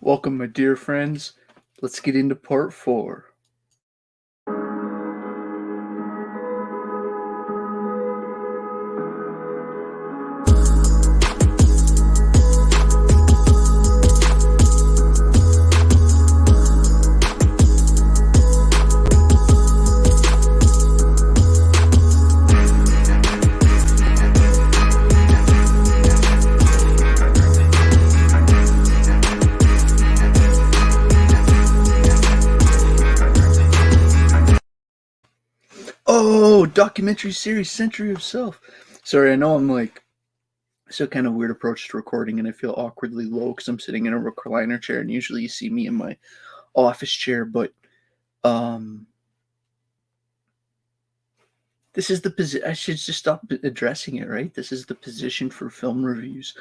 Welcome, my dear friends. Let's get into part 4. Oh, documentary series Century of Self. Sorry, I know I'm so kind of weird approach to recording, and I feel awkwardly low because I'm sitting in a recliner chair, and usually you see me in my office chair, but um, this is the position. I should just stop addressing it, right? This is the position for film reviews.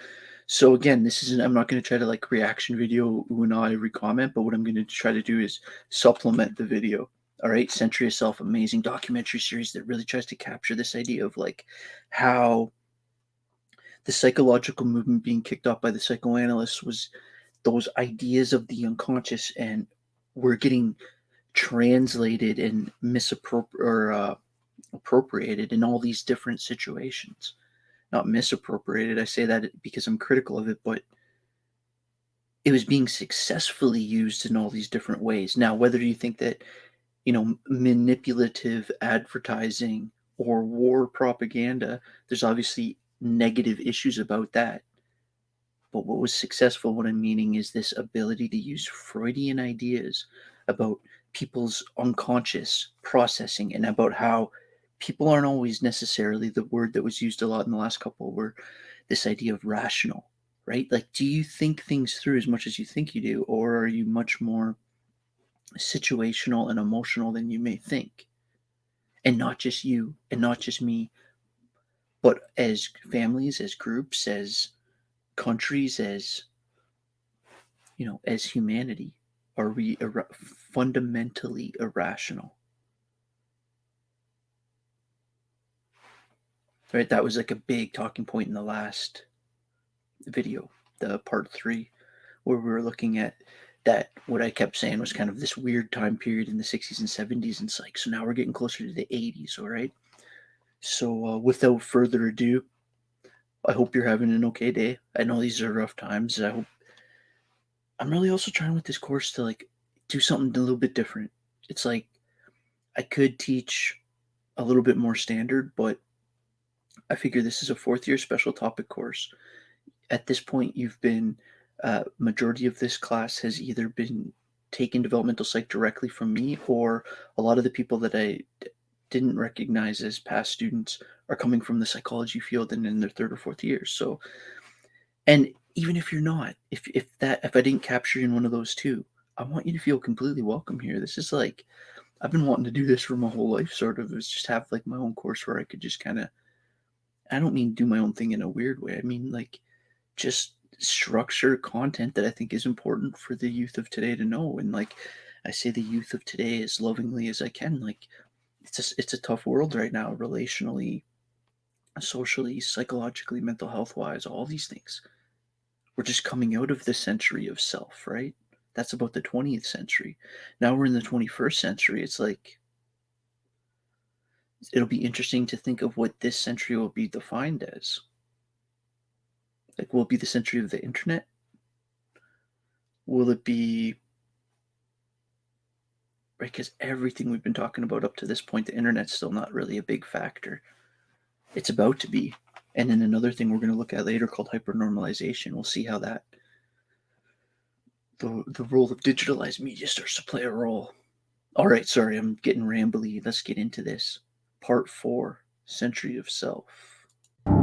So again, this isn't. I'm not going to try to reaction video ooh and ah every comment, but what I'm going to try to do is supplement the video. All right, Century of Self, amazing documentary series that really tries to capture this idea of how the psychological movement being kicked off by the psychoanalysts was those ideas of the unconscious, and we're getting translated and appropriated in all these different situations. Not misappropriated. I say that because I'm critical of it, but it was being successfully used in all these different ways. Now, whether you think that, manipulative advertising or war propaganda, there's obviously negative issues about that. But what was successful, what I'm meaning, is this ability to use Freudian ideas about people's unconscious processing and about how people aren't always necessarily the word that was used a lot in the last couple were this idea of rational, right? Like, do you think things through as much as you think you do, or are you much more situational and emotional than you may think? And not just you and not just me, but as families, as groups, as countries, as humanity, are we fundamentally irrational? Right? That was like a big talking point in the last video, the part 3, where we were looking at that. What I kept saying was kind of this weird time period in the 60s and 70s, and it's like, so now we're getting closer to the 80s, all right? So without further ado, I hope you're having an okay day. I know these are rough times. I'm really also trying with this course to do something a little bit different. It's like I could teach a little bit more standard, but I figure this is a 4th year special topic course. At this point, you've been majority of this class has either been taken developmental psych directly from me, or a lot of the people that I didn't recognize as past students are coming from the psychology field and in their 3rd or 4th years. So, and even if you're not, if I didn't capture you in one of those two, I want you to feel completely welcome here. This is like I've been wanting to do this for my whole life, sort of, is just have my own course where I could just kind of, I don't mean do my own thing in a weird way. I mean just structure content that I think is important for the youth of today to know. And I say the youth of today as lovingly as I can. It's a tough world right now, relationally, socially, psychologically, mental health wise, all these things. We're just coming out of the century of self, right? That's about the 20th century. Now we're in the 21st century. It's like it'll be interesting to think of what this century will be defined as. Will it be the century of the internet? Will it be, right? Because everything we've been talking about up to this point, the internet's still not really a big factor. It's about to be. And then another thing we're going to look at later called hypernormalization. We'll see how that the role of digitalized media starts to play a role. All right, sorry, I'm getting rambly. Let's get into this. Part 4, Century of Self. You're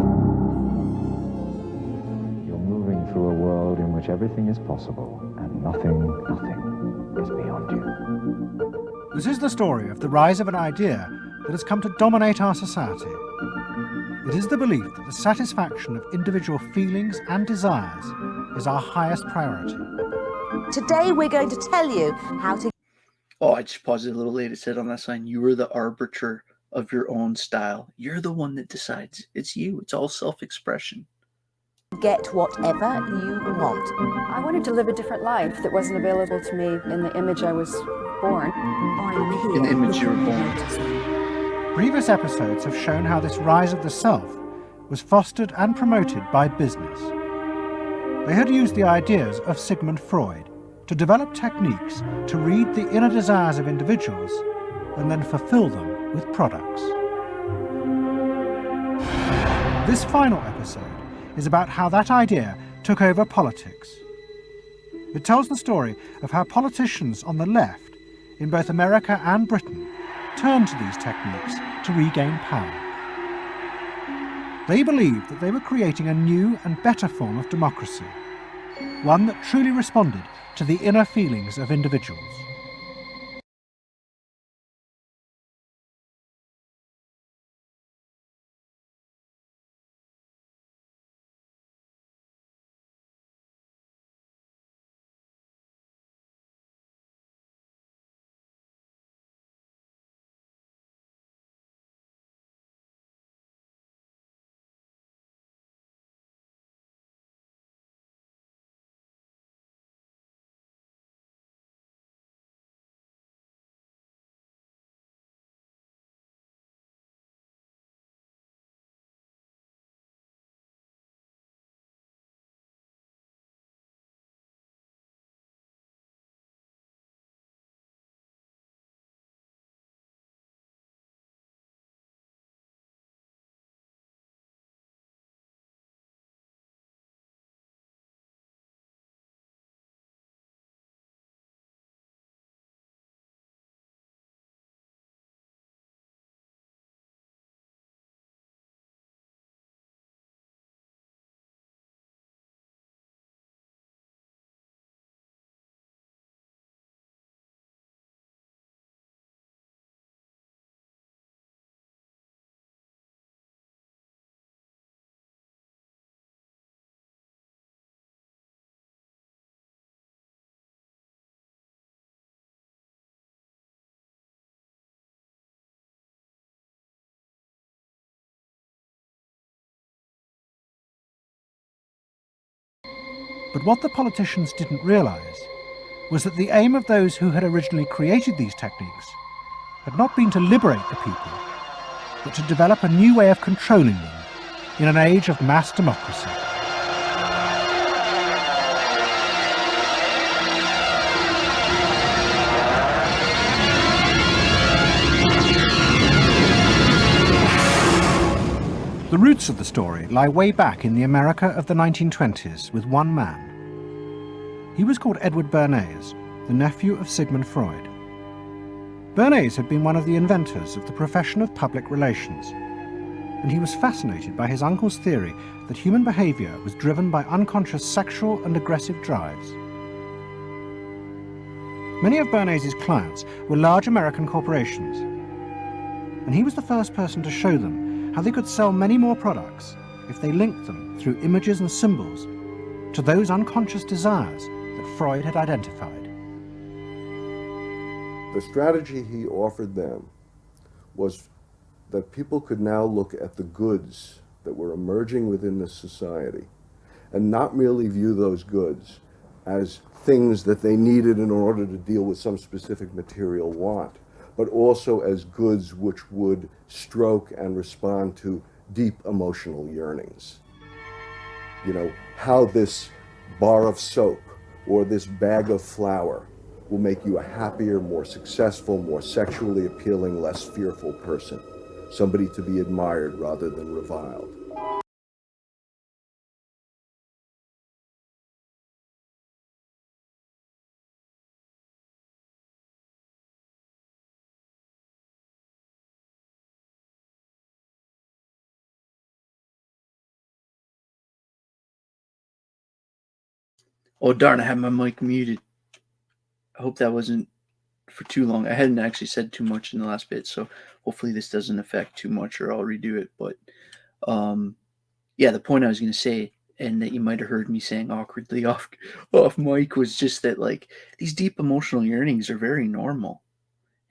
moving through a world in which everything is possible and nothing is beyond you. This is the story of the rise of an idea that has come to dominate our society. It is the belief that the satisfaction of individual feelings and desires is our highest priority. Today we're going to tell you how to... Oh, I just paused it a little late. It said on that sign, you are the arbiter of your own style. You're the one that decides. It's you. It's all self-expression. get whatever you want. I wanted to live a different life that wasn't available to me in the image I was born. I'm here. In the image you were born. Notice me. Previous episodes have shown how this rise of the self was fostered and promoted by business. They had used the ideas of Sigmund Freud to develop techniques to read the inner desires of individuals and then fulfill them with products. This final episode is about how that idea took over politics. It tells the story of how politicians on the left, in both America and Britain, turned to these techniques to regain power. They believed that they were creating a new and better form of democracy, one that truly responded to the inner feelings of individuals. But what the politicians didn't realise was that the aim of those who had originally created these techniques had not been to liberate the people, but to develop a new way of controlling them in an age of mass democracy. The roots of the story lie way back in the America of the 1920s with one man. He was called Edward Bernays, the nephew of Sigmund Freud. Bernays had been one of the inventors of the profession of public relations, and he was fascinated by his uncle's theory that human behavior was driven by unconscious sexual and aggressive drives. Many of Bernays' clients were large American corporations, and he was the first person to show them how they could sell many more products if they linked them through images and symbols to those unconscious desires that Freud had identified. The strategy he offered them was that people could now look at the goods that were emerging within the society and not merely view those goods as things that they needed in order to deal with some specific material want, but also as goods which would stroke and respond to deep emotional yearnings. You know, how this bar of soap or this bag of flour will make you a happier, more successful, more sexually appealing, less fearful person, somebody to be admired rather than reviled. Oh darn, I had my mic muted. I hope that wasn't for too long. I hadn't actually said too much in the last bit, so hopefully this doesn't affect too much or I'll redo it. But yeah, the point I was gonna say, and that you might have heard me saying awkwardly off mic, was just that like these deep emotional yearnings are very normal.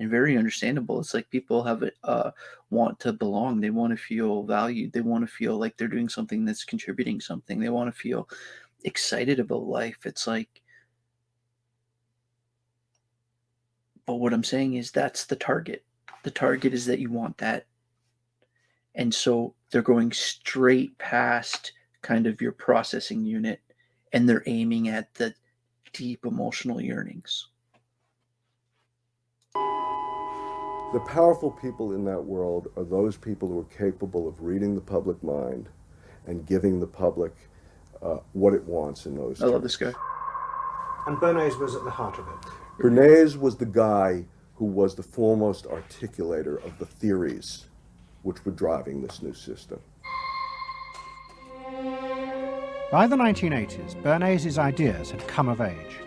and very understandable. It's like people have a want to belong. They want to feel valued. They want to feel like they're doing something that's contributing something. They want to feel excited about life. It's like, but what I'm saying is that's the target. The target is that you want that. And so they're going straight past kind of your processing unit, and they're aiming at the deep emotional yearnings. The powerful people in that world are those people who are capable of reading the public mind and giving the public what it wants in those I love this guy. And Bernays was at the heart of it. Bernays was the guy who was the foremost articulator of the theories which were driving this new system. By the 1980s, Bernays' ideas had come of age.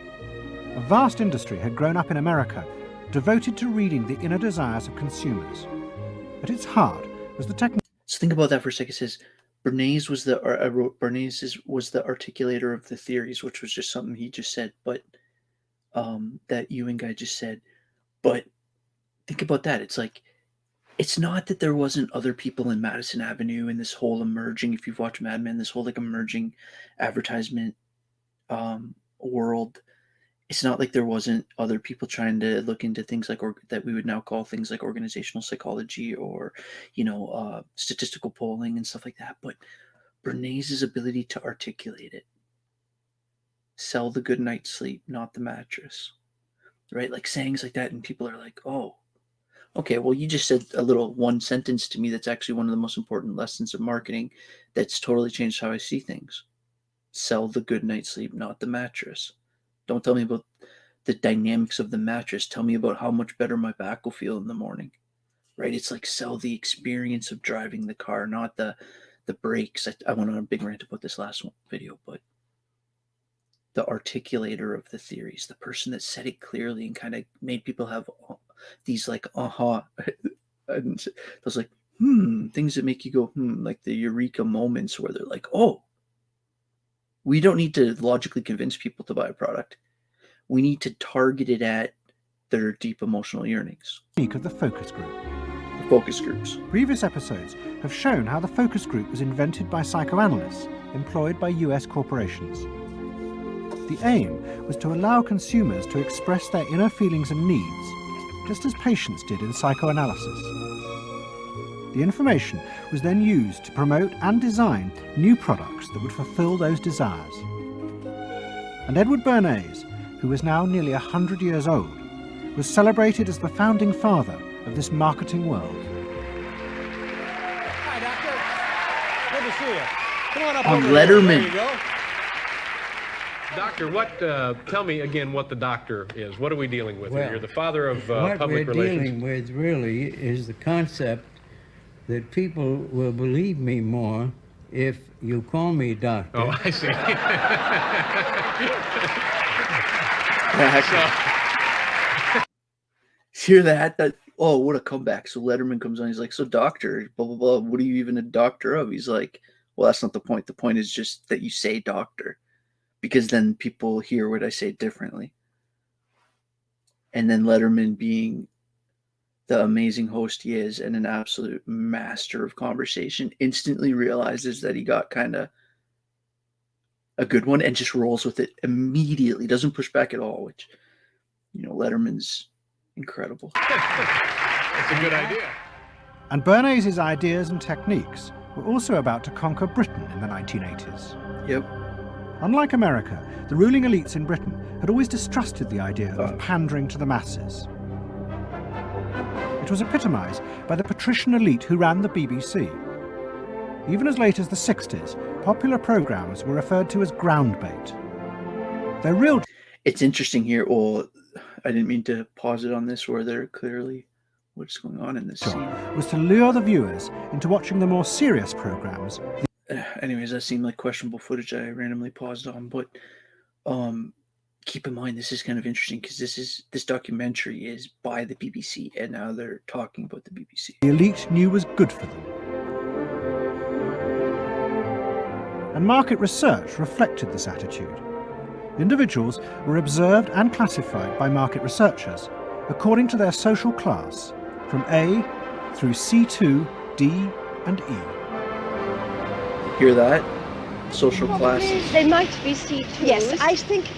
A vast industry had grown up in America, devoted to reading the inner desires of consumers. At its heart was the technique. So think about that for a second. It says Bernays was the articulator of the theories, which was just something he just said, but that Ewing guy just said. But think about that. It's like, it's not that there wasn't other people in Madison Avenue and this whole emerging, if you've watched Mad Men, this whole like emerging advertisement world. It's not like there wasn't other people trying to look into things like that we would now call things like organizational psychology or, statistical polling and stuff like that. But Bernays' ability to articulate it, sell the good night's sleep, not the mattress, right? Like sayings like that, and people are like, oh, okay, well, you just said a little one sentence to me that's actually one of the most important lessons of marketing that's totally changed how I see things. Sell the good night's sleep, not the mattress. Don't tell me about the dynamics of the mattress. Tell me about how much better my back will feel in the morning, right? It's like sell the experience of driving the car, not the brakes. I went on a big rant about this last video, but the articulator of the theories, the person that said it clearly and kind of made people have these like and those like things that make you go like the eureka moments where they're like, oh, we don't need to logically convince people to buy a product. We need to target it at their deep emotional yearnings. Of the focus group. The focus groups. Previous episodes have shown how the focus group was invented by psychoanalysts employed by US corporations. The aim was to allow consumers to express their inner feelings and needs, just as patients did in psychoanalysis. The information was then used to promote and design new products that would fulfill those desires. And Edward Bernays, who was now nearly 100 years old, was celebrated as the founding father of this marketing world. Hi, Doctor. Good to see you. Come on up On over there. Letterman. There you go. Doctor, tell me again what the doctor is. What are we dealing with here? You're the father of public relations. What we're dealing with really is the concept that people will believe me more if you call me doctor. Oh, I see. Hear that? Oh, what a comeback. So Letterman comes on, he's like, so doctor, blah, blah, blah. What are you even a doctor of? He's like, well, that's not the point. The point is just that you say doctor, because then people hear what I say differently. And then Letterman, being the amazing host he is and an absolute master of conversation, instantly realizes that he got kind of a good one and just rolls with it immediately. Doesn't push back at all, which, Letterman's incredible. That's a good idea. And Bernays' ideas and techniques were also about to conquer Britain in the 1980s. Yep. Unlike America, the ruling elites in Britain had always distrusted the idea of pandering to the masses. It was epitomised by the patrician elite who ran the BBC. Even as late as the 60s, popular programmes were referred to as ground bait. Their real... It's interesting here. Well, I didn't mean to pause it on this, where they're clearly what's going on in this scene. Was to lure the viewers into watching the more serious programmes. Anyways, that seemed like questionable footage I randomly paused on, but keep in mind this is kind of interesting because this documentary is by the BBC, and now they're talking about the BBC. The elite knew was good for them. And market research reflected this attitude. Individuals were observed and classified by market researchers according to their social class, from A through C2, D and E. Hear that? Social classes. They might be C2s. Yes, I think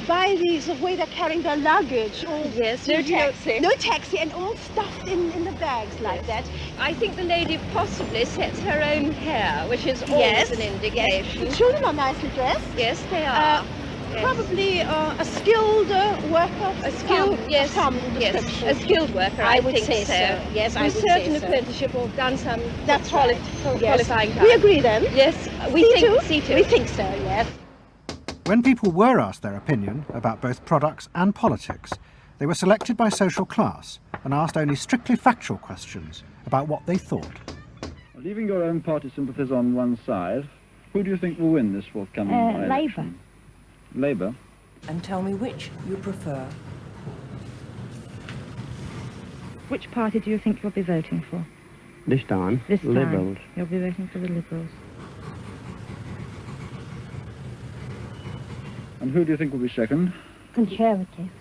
by the way they're carrying their luggage, all Yes, no taxi. no taxi, and all stuffed in the bags like that. I think the lady possibly sets her own hair, which is always Yes, an indication. The children are nicely dressed. Yes, they are. Yes. Probably a skilled worker. A skilled, yes, description. a skilled worker. I would think say so. Yes, I with would certain say so. apprenticeship or done some That's right. qualifying time. We agree then. Yes, we C2? think C2. We think so. Yes. When people were asked their opinion about both products and politics, they were selected by social class and asked only strictly factual questions about what they thought. Leaving your own party sympathies on one side, who do you think will win this forthcoming election? Labour. Labour? And tell me which you prefer. Which party do you think you'll be voting for? This time, This time, Liberals. you'll be voting for the Liberals. And who do you think will be second? Conservative.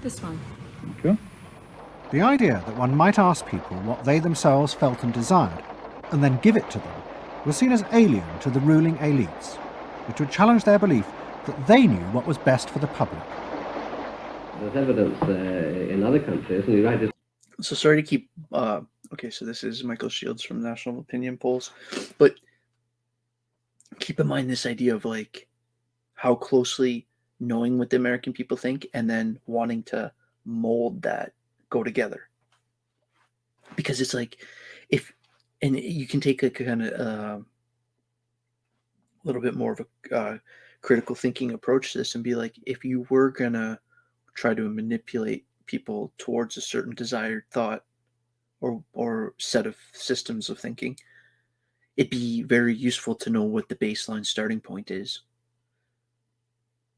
This one. Thank you. The idea that one might ask people what they themselves felt and desired, and then give it to them, was seen as alien to the ruling elites, which would challenge their belief that they knew what was best for the public. There's evidence in other countries, and you're right. So sorry to keep. Okay, so this is Michael Shields from National Opinion Polls, but keep in mind this idea of like how closely knowing what the American people think and then wanting to mold that go together. Because it's like and you can take a kind of a little bit more of a critical thinking approach to this and be like, if you were gonna try to manipulate people towards a certain desired thought or set of systems of thinking, it'd be very useful to know what the baseline starting point is,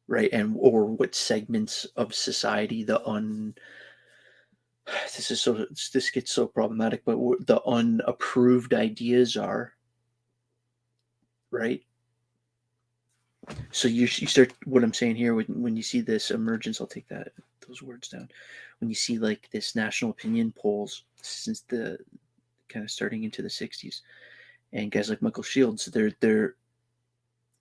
right? And or what segments of society this gets so problematic, but the unapproved ideas are, right? So you start, what I'm saying here, when you see this emergence, I'll take those words down. When you see like this national opinion polls since the kind of starting into the 60s, and guys like Michael Shields, they're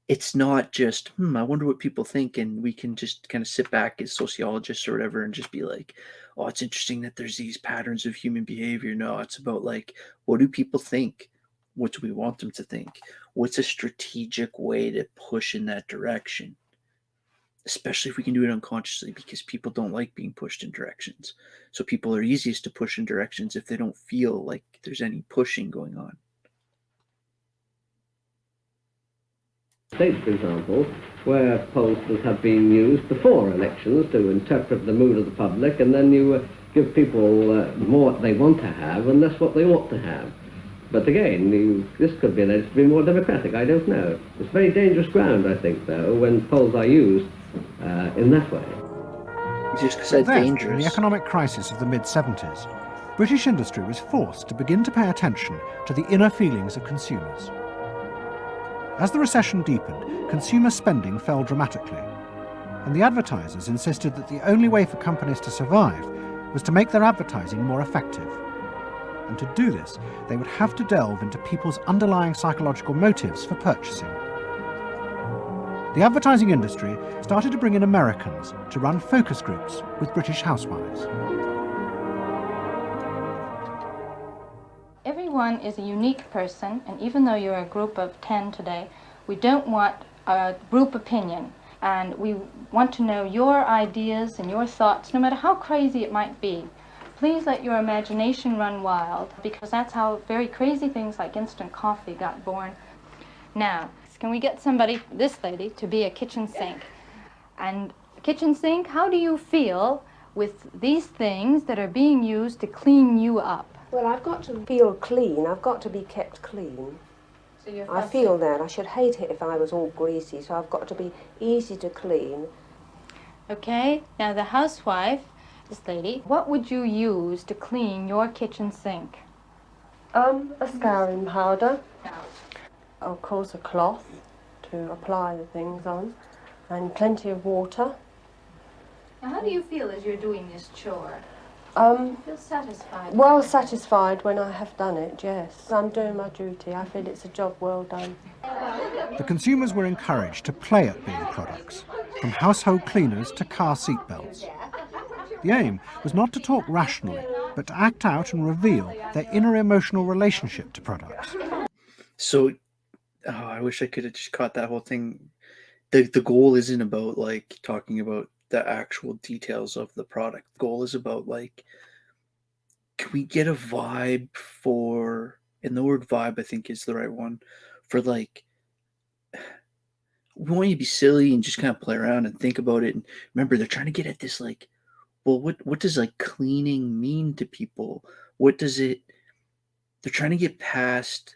it's not just, I wonder what people think, and we can just kind of sit back as sociologists or whatever and just be like, oh, it's interesting that there's these patterns of human behavior. No, it's about like, what do people think? What do we want them to think? What's a strategic way to push in that direction? Especially if we can do it unconsciously, because people don't like being pushed in directions. So people are easiest to push in directions if they don't feel like there's any pushing going on. States, for example, where pollsters have been used before elections to interpret the mood of the public, and then you give people more what they want to have and less what they want to have. But again, this could be alleged to be more democratic. I don't know. It's very dangerous ground, I think, though, when polls are used in that way. Just because it's dangerous. In the economic crisis of the mid-70s, British industry was forced to begin to pay attention to the inner feelings of consumers. As the recession deepened, consumer spending fell dramatically, and the advertisers insisted that the only way for companies to survive was to make their advertising more effective. And to do this, they would have to delve into people's underlying psychological motives for purchasing. The advertising industry started to bring in Americans to run focus groups with British housewives. Everyone is a unique person, and even though you're a group of 10 today, we don't want a group opinion. And we want to know your ideas and your thoughts, no matter how crazy it might be. Please let your imagination run wild, because that's how very crazy things like instant coffee got born. Now, can we get somebody, this lady, to be a kitchen sink? And kitchen sink, how do you feel with these things that are being used to clean you up? Well, I've got to feel clean. I've got to be kept clean. So I feel that. I should hate it if I was all greasy, so I've got to be easy to clean. Okay, now the housewife, this lady, what would you use to clean your kitchen sink? A scouring powder. Of course, a cloth to apply the things on, and plenty of water. Now, how do you feel as you're doing this chore? Feel satisfied? Well satisfied when I have done it, yes. I'm doing my duty. I feel it's a job well done. The consumers were encouraged to play at being products, from household cleaners to car seat belts. The aim was not to talk rationally, but to act out and reveal their inner emotional relationship to products. So, I wish I could have just caught that whole thing. The goal isn't about like talking about the actual details of the product. The goal is about like, can we get a vibe for, and the word vibe I think is the right one, for like, we want you to be silly and just kind of play around and think about it. And remember, they're trying to get at this like, well, what does like cleaning mean to people? What does it? They're trying to get past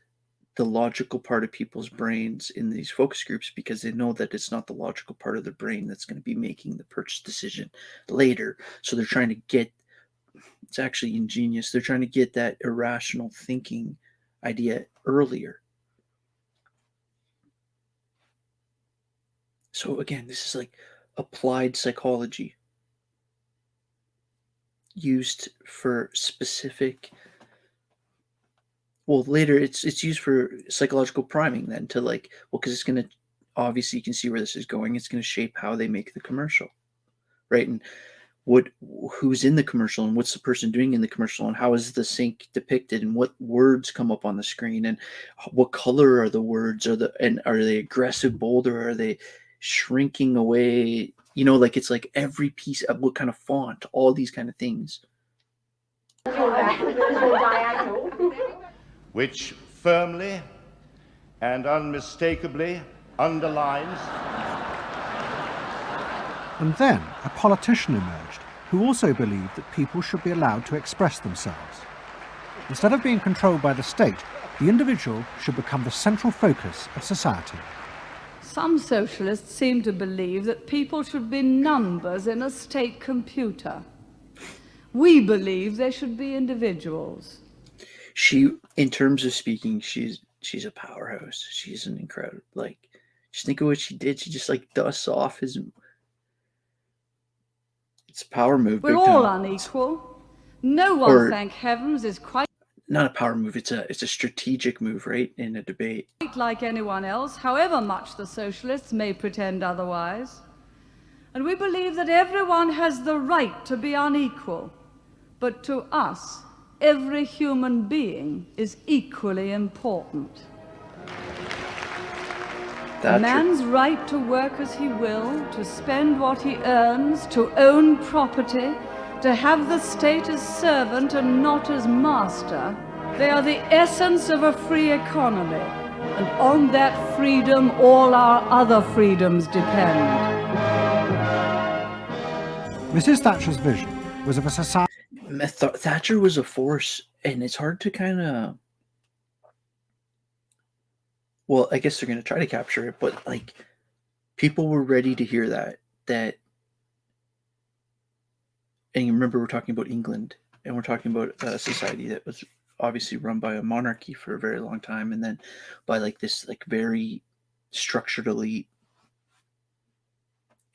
the logical part of people's brains in these focus groups because they know that it's not the logical part of their brain that's going to be making the purchase decision later. So they're trying to get, it's actually ingenious. They're trying to get that irrational thinking idea earlier. So again, this is like applied psychology used for specific, well, later it's used for psychological priming then to like, well, because it's going to, obviously you can see where this is going. It's going to shape how they make the commercial, right? And what, who's in the commercial and what's the person doing in the commercial and how is the sink depicted and what words come up on the screen and what color are the words, and are they aggressive, bold, or are they shrinking away? You know, like it's like every piece of what kind of font, all these kind of things. Which firmly and unmistakably underlines. And then a politician emerged who also believed that people should be allowed to express themselves. Instead of being controlled by the state, the individual should become the central focus of society. Some socialists seem to believe that people should be numbers in a state computer. We believe they should be individuals. She, in terms of speaking, she's a powerhouse. She's an incredible, like, just think of what she did. She just like dusts off his, it's a power move. We're all unequal. No one, thank heavens, is quite not a power move. It's a strategic move, right? In a debate. Like anyone else, however much the socialists may pretend otherwise. And we believe that everyone has the right to be unequal. But to us, every human being is equally important. A man's right to work as he will, to spend what he earns, to own property, to have the state as servant and not as master, they are the essence of a free economy. And on that freedom, all our other freedoms depend. Mrs. Thatcher's vision was of a society. Thatcher was a force, and it's hard to kind of, well, I guess they're going to try to capture it, but like people were ready to hear that, and you remember we're talking about England, and we're talking about a society that was obviously run by a monarchy for a very long time, and then by like this like very structured elite.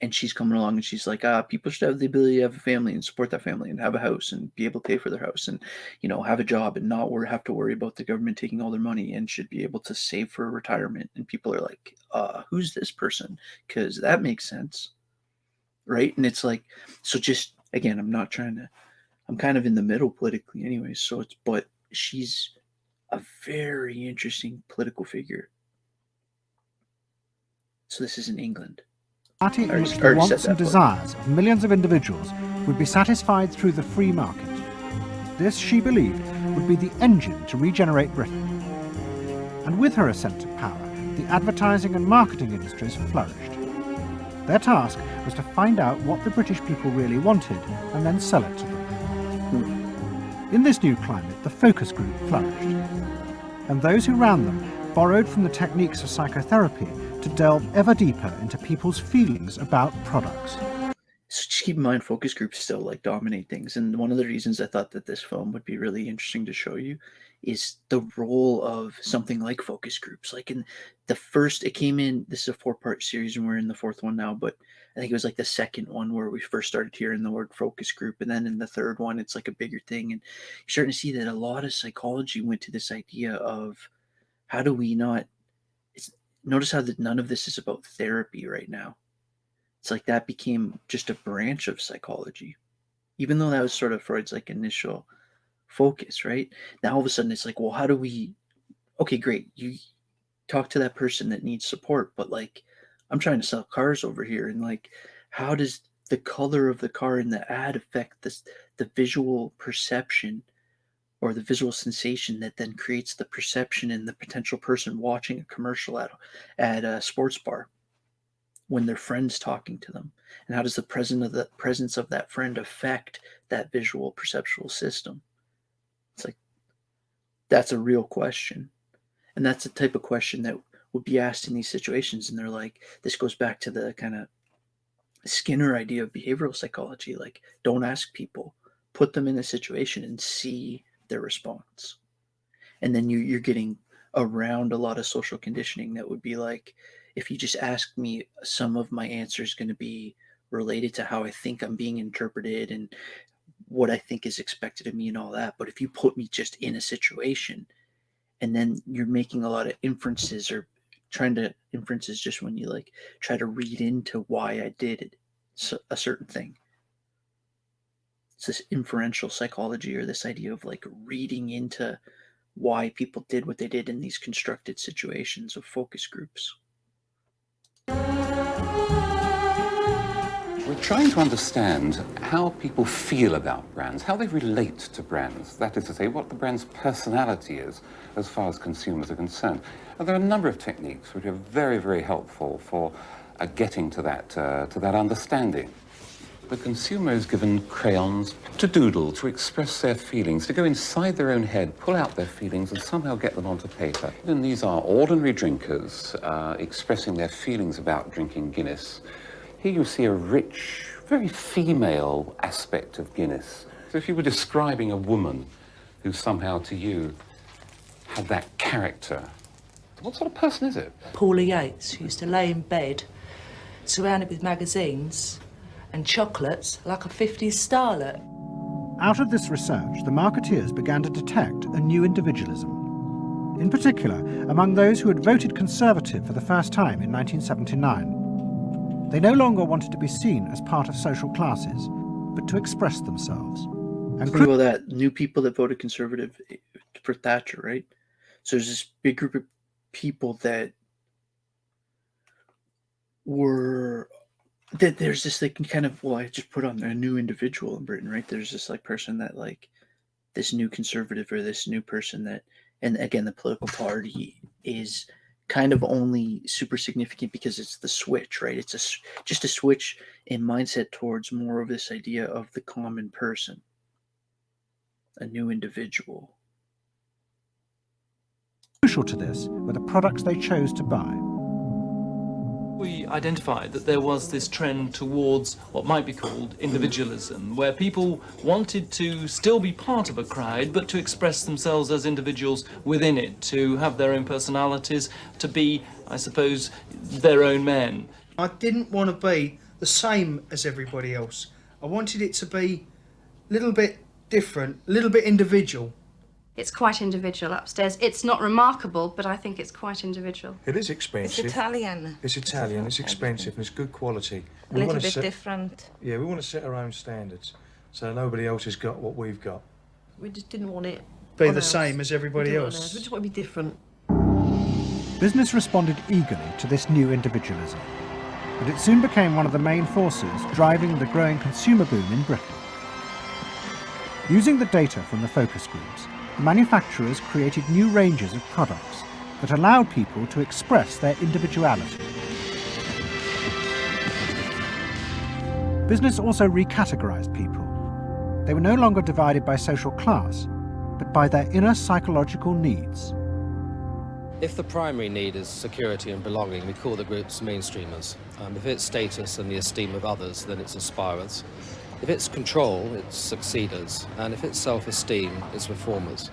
And she's coming along and she's like, people should have the ability to have a family and support that family and have a house and be able to pay for their house and, you know, have a job and not have to worry about the government taking all their money and should be able to save for retirement. And people are like, who's this person? Because that makes sense. Right. And it's like, so just, again, I'm kind of in the middle politically anyway. So but she's a very interesting political figure. So this is in England. In which the wants and desires of millions of individuals would be satisfied through the free market. This, she believed, would be the engine to regenerate Britain. And with her ascent to power, the advertising and marketing industries flourished. Their task was to find out what the British people really wanted and then sell it to them. In this new climate, the focus group flourished. And those who ran them borrowed from the techniques of psychotherapy to delve ever deeper into people's feelings about products. So just keep in mind, focus groups still like dominate things. And one of the reasons I thought that this film would be really interesting to show you is the role of something like focus groups. Like in the first, it came in, this is a 4-part series and we're in the 4th one now, but I think it was like the second one where we first started hearing the word focus group. And then in the third one, it's like a bigger thing. And you're starting to see that a lot of psychology went to this idea of how do we not, notice how that none of this is about therapy right now. It's like that became just a branch of psychology, even though that was sort of Freud's like initial focus, right? Now all of a sudden it's like, well, how do we, okay, great. You talk to that person that needs support, but like, I'm trying to sell cars over here. And like, how does the color of the car in the ad affect the visual perception or the visual sensation that then creates the perception in the potential person watching a commercial at a sports bar when their friend's talking to them? And how does the presence of that friend affect that visual perceptual system? It's like, that's a real question. And that's the type of question that would be asked in these situations. And they're like, this goes back to the kind of Skinner idea of behavioral psychology. Like, don't ask people, put them in a situation and see their response. And then you're getting around a lot of social conditioning that would be like, if you just ask me, some of my answer is going to be related to how I think I'm being interpreted and what I think is expected of me and all that. But if you put me just in a situation, and then you're making a lot of inferences or trying to inferences just when you like try to read into why I did a certain thing. It's this inferential psychology, or this idea of like reading into why people did what they did in these constructed situations of focus groups. We're trying to understand how people feel about brands, how they relate to brands. That is to say, what the brand's personality is as far as consumers are concerned. And there are a number of techniques which are very, very helpful for getting to that understanding. The consumer is given crayons to doodle, to express their feelings, to go inside their own head, pull out their feelings and somehow get them onto paper. And these are ordinary drinkers expressing their feelings about drinking Guinness. Here you see a rich, very female aspect of Guinness. So if you were describing a woman who somehow to you had that character, what sort of person is it? Paula Yates, who used to lay in bed, surrounded with magazines and chocolates like a 50s starlet. Out of this research, the marketeers began to detect a new individualism. In particular, among those who had voted Conservative for the first time in 1979. They no longer wanted to be seen as part of social classes, but to express themselves. And think about that, new people that voted Conservative for Thatcher, right? So there's this big group of people that were, that there's this like kind of, well, I just put on a new individual in Britain, right? There's this like person that like this new conservative or this new person that, and again, the political party is kind of only super significant because it's the switch, right? It's just a switch in mindset towards more of this idea of the common person, a new individual. Crucial to this were the products they chose to buy. We identified that there was this trend towards what might be called individualism, where people wanted to still be part of a crowd, but to express themselves as individuals within it, to have their own personalities, to be, I suppose, their own men. I didn't want to be the same as everybody else. I wanted it to be a little bit different, a little bit individual. It's quite individual upstairs. It's not remarkable, but I think it's quite individual. It is expensive. It's Italian. It's Italian, it's expensive, and it's good quality. A little bit different. Yeah, we want to set our own standards, so nobody else has got what we've got. We just didn't want it be the same as everybody else. We just want to be different. Business responded eagerly to this new individualism, and it soon became one of the main forces driving the growing consumer boom in Britain. Using the data from the focus groups, manufacturers created new ranges of products that allowed people to express their individuality. Business also recategorized people. They were no longer divided by social class, but by their inner psychological needs. If the primary need is security and belonging, we call the groups mainstreamers. If it's status and the esteem of others, then it's aspirers. If it's control, it's succeeders, and if it's self-esteem, it's reformers.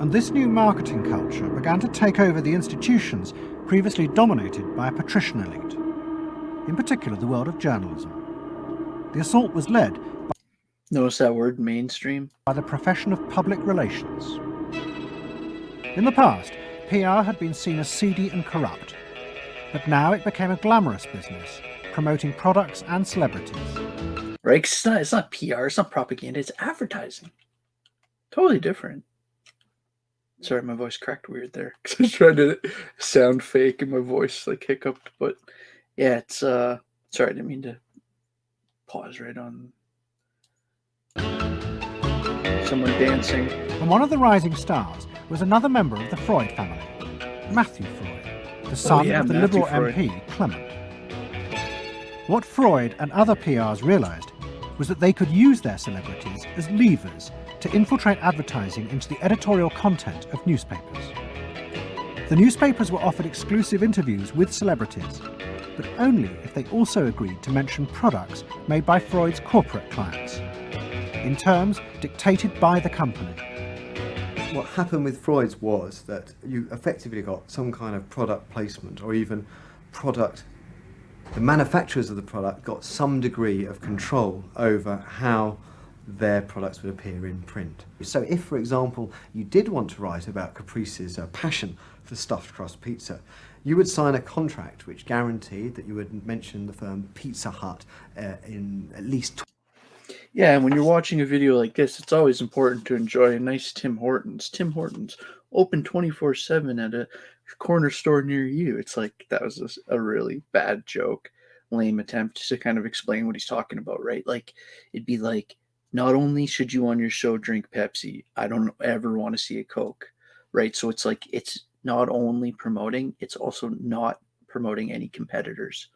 And this new marketing culture began to take over the institutions previously dominated by a patrician elite. in particular the world of journalism. The assault was led Notice that word, mainstream? by the profession of public relations. In the past, PR had been seen as seedy and corrupt, but now it became a glamorous business, promoting products and celebrities. Right? 'Cause it's not PR, it's not propaganda, it's advertising. Totally different. Sorry, my voice cracked weird there. 'Cause I was trying to sound fake and my voice like hiccuped, but yeah, it's sorry, I didn't mean to pause right on someone dancing. And one of the rising stars was another member of the Freud family, Matthew Freud, the son of the Matthew Liberal Freud. MP Clement. What Freud and other PRs realised was that they could use their celebrities as levers to infiltrate advertising into the editorial content of newspapers. The newspapers were offered exclusive interviews with celebrities, but only if they also agreed to mention products made by Freud's corporate clients, in terms dictated by the company. What happened with Freud's was that you effectively got some kind of product placement, or even the manufacturers of the product got some degree of control over how their products would appear in print. So if, for example, you did want to write about Caprice's passion for stuffed crust pizza, you would sign a contract which guaranteed that you would mention the firm Pizza Hut in at least Yeah, and when you're watching a video like this, it's always important to enjoy a nice Tim Hortons. Tim Hortons, open 24/7 at a corner store near you. It's like, that was a really bad joke, lame attempt to kind of explain what he's talking about, right? Like, it'd be like, not only should you on your show drink Pepsi, I don't ever want to see a Coke, right? So it's like, it's not only promoting, it's also not promoting any competitors.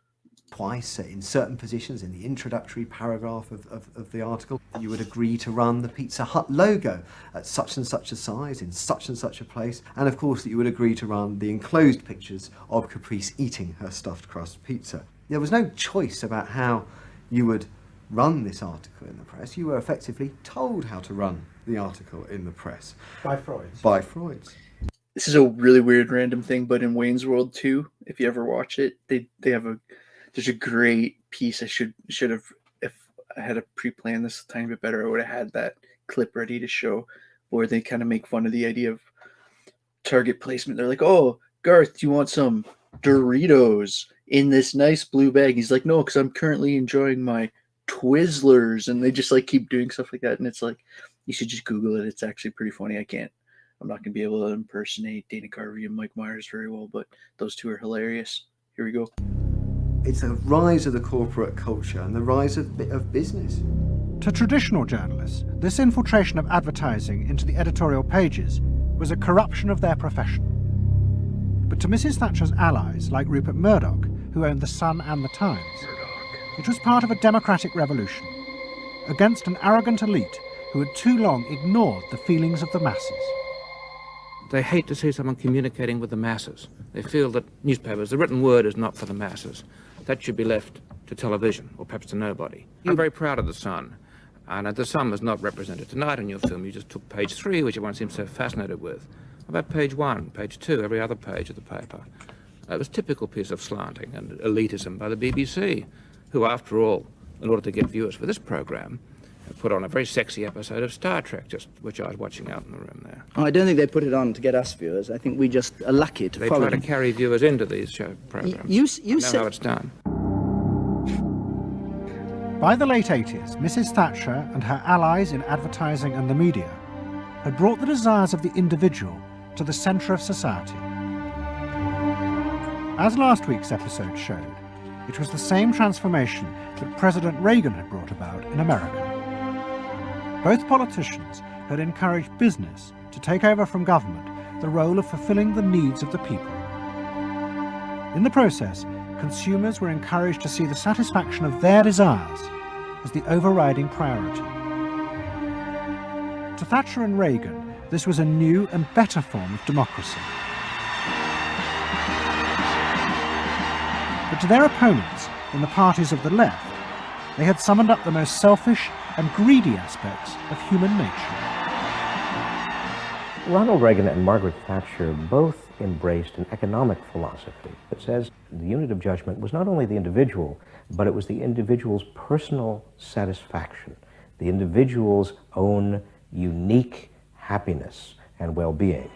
twice in certain positions in the introductory paragraph of the article. You would agree to run the Pizza Hut logo at such and such a size in such and such a place, and of course that you would agree to run the enclosed pictures of Caprice eating her stuffed crust pizza. There was no choice about how you would run this article in the press. You were effectively told how to run the article in the press. By Freud's. By Freud's. This is a really weird random thing, but in Wayne's World 2, if you ever watch it, they have there's a great piece. I should have, if I had a pre-planned this a tiny bit better, I would have had that clip ready to show, where they kind of make fun of the idea of target placement. They're like, "Oh, Garth, do you want some Doritos in this nice blue bag?" He's like, "No, because I'm currently enjoying my Twizzlers," and they just like keep doing stuff like that. And it's like, you should just Google it. It's actually pretty funny. I'm not gonna be able to impersonate Dana Carvey and Mike Myers very well, but those two are hilarious. Here we go. It's a rise of the corporate culture and the rise of business. To traditional journalists, this infiltration of advertising into the editorial pages was a corruption of their profession. But to Mrs. Thatcher's allies, like Rupert Murdoch, who owned The Sun and The Times, it was part of a democratic revolution, against an arrogant elite who had too long ignored the feelings of the masses. They hate to see someone communicating with the masses. They feel that newspapers, the written word is not for the masses. That should be left to television, or perhaps to nobody. I'm very proud of The Sun, and The Sun was not represented tonight in your film. You just took page 3, which everyone seems so fascinated with. About page 1, page 2, every other page of the paper. It was a typical piece of slanting and elitism by the BBC, who, after all, in order to get viewers for this program, put on a very sexy episode of Star Trek, which I was watching out in the room there. Oh, I don't think they put it on to get us viewers. I think we just are lucky to follow They try them. to carry viewers into these show programs. You I know said how it's done. By the late 80s, Mrs. Thatcher and her allies in advertising and the media had brought the desires of the individual to the centre of society. As last week's episode showed, it was the same transformation that President Reagan had brought about in America. Both politicians had encouraged business to take over from government the role of fulfilling the needs of the people. In the process, consumers were encouraged to see the satisfaction of their desires as the overriding priority. To Thatcher and Reagan, this was a new and better form of democracy. But to their opponents in the parties of the left, they had summoned up the most selfish and greedy aspects of human nature. Ronald Reagan and Margaret Thatcher both embraced an economic philosophy that says the unit of judgment was not only the individual, but it was the individual's personal satisfaction, the individual's own unique happiness and well-being.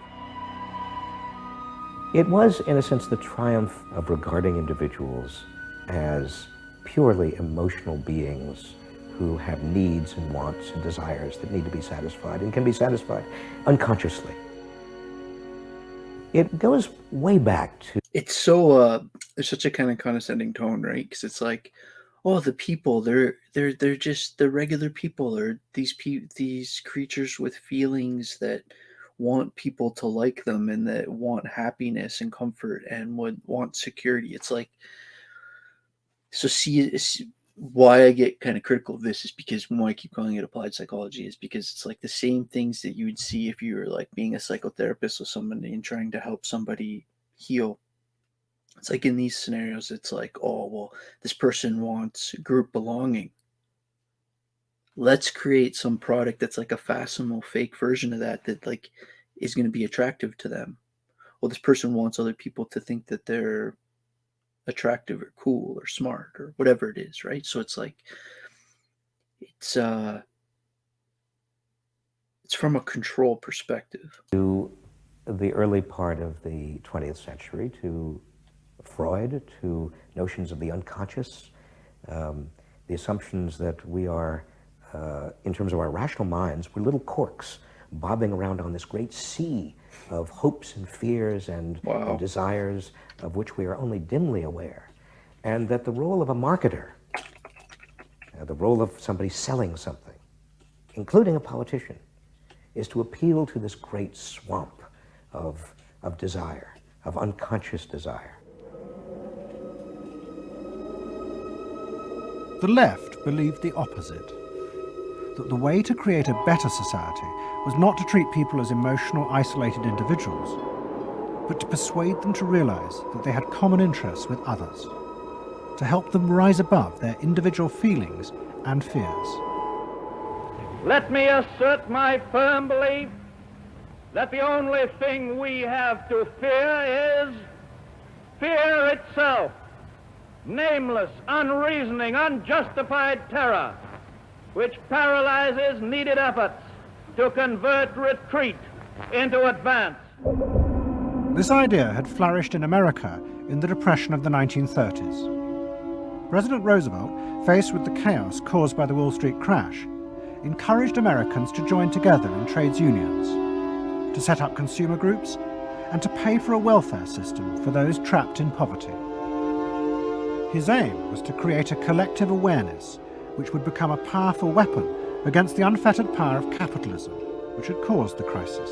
It was, in a sense, the triumph of regarding individuals as purely emotional beings who have needs and wants and desires that need to be satisfied and can be satisfied unconsciously. It goes way back to... It's so, there's such a kind of condescending tone, right? Because it's like, oh, the people, they're just the regular people, or these creatures with feelings that want people to like them and that want happiness and comfort and would want security. It's like, so see, why I get kind of critical of this is because why I keep calling it applied psychology is because it's like the same things that you would see if you were like being a psychotherapist with somebody and trying to help somebody heal. It's like in these scenarios, it's like, oh, well, this person wants group belonging. Let's create some product that's like a facsimile fake version of that like is going to be attractive to them. Well, this person wants other people to think that they're attractive or cool or smart or whatever it is, right? So it's like it's from a control perspective. To the early part of the 20th century, to Freud, to notions of the unconscious, the assumptions that we are, in terms of our rational minds, we're little corks bobbing around on this great sea of hopes and fears and desires of which we are only dimly aware. And that the role of a marketer, the role of somebody selling something, including a politician, is to appeal to this great swamp of desire, of unconscious desire. The left believed the opposite, that the way to create a better society was not to treat people as emotional, isolated individuals, but to persuade them to realize that they had common interests with others, to help them rise above their individual feelings and fears. Let me assert my firm belief that the only thing we have to fear is fear itself. Nameless, unreasoning, unjustified terror, which paralyzes needed efforts to convert retreat into advance. This idea had flourished in America in the Depression of the 1930s. President Roosevelt, faced with the chaos caused by the Wall Street crash, encouraged Americans to join together in trades unions, to set up consumer groups, and to pay for a welfare system for those trapped in poverty. His aim was to create a collective awareness which would become a powerful weapon against the unfettered power of capitalism, which had caused the crisis.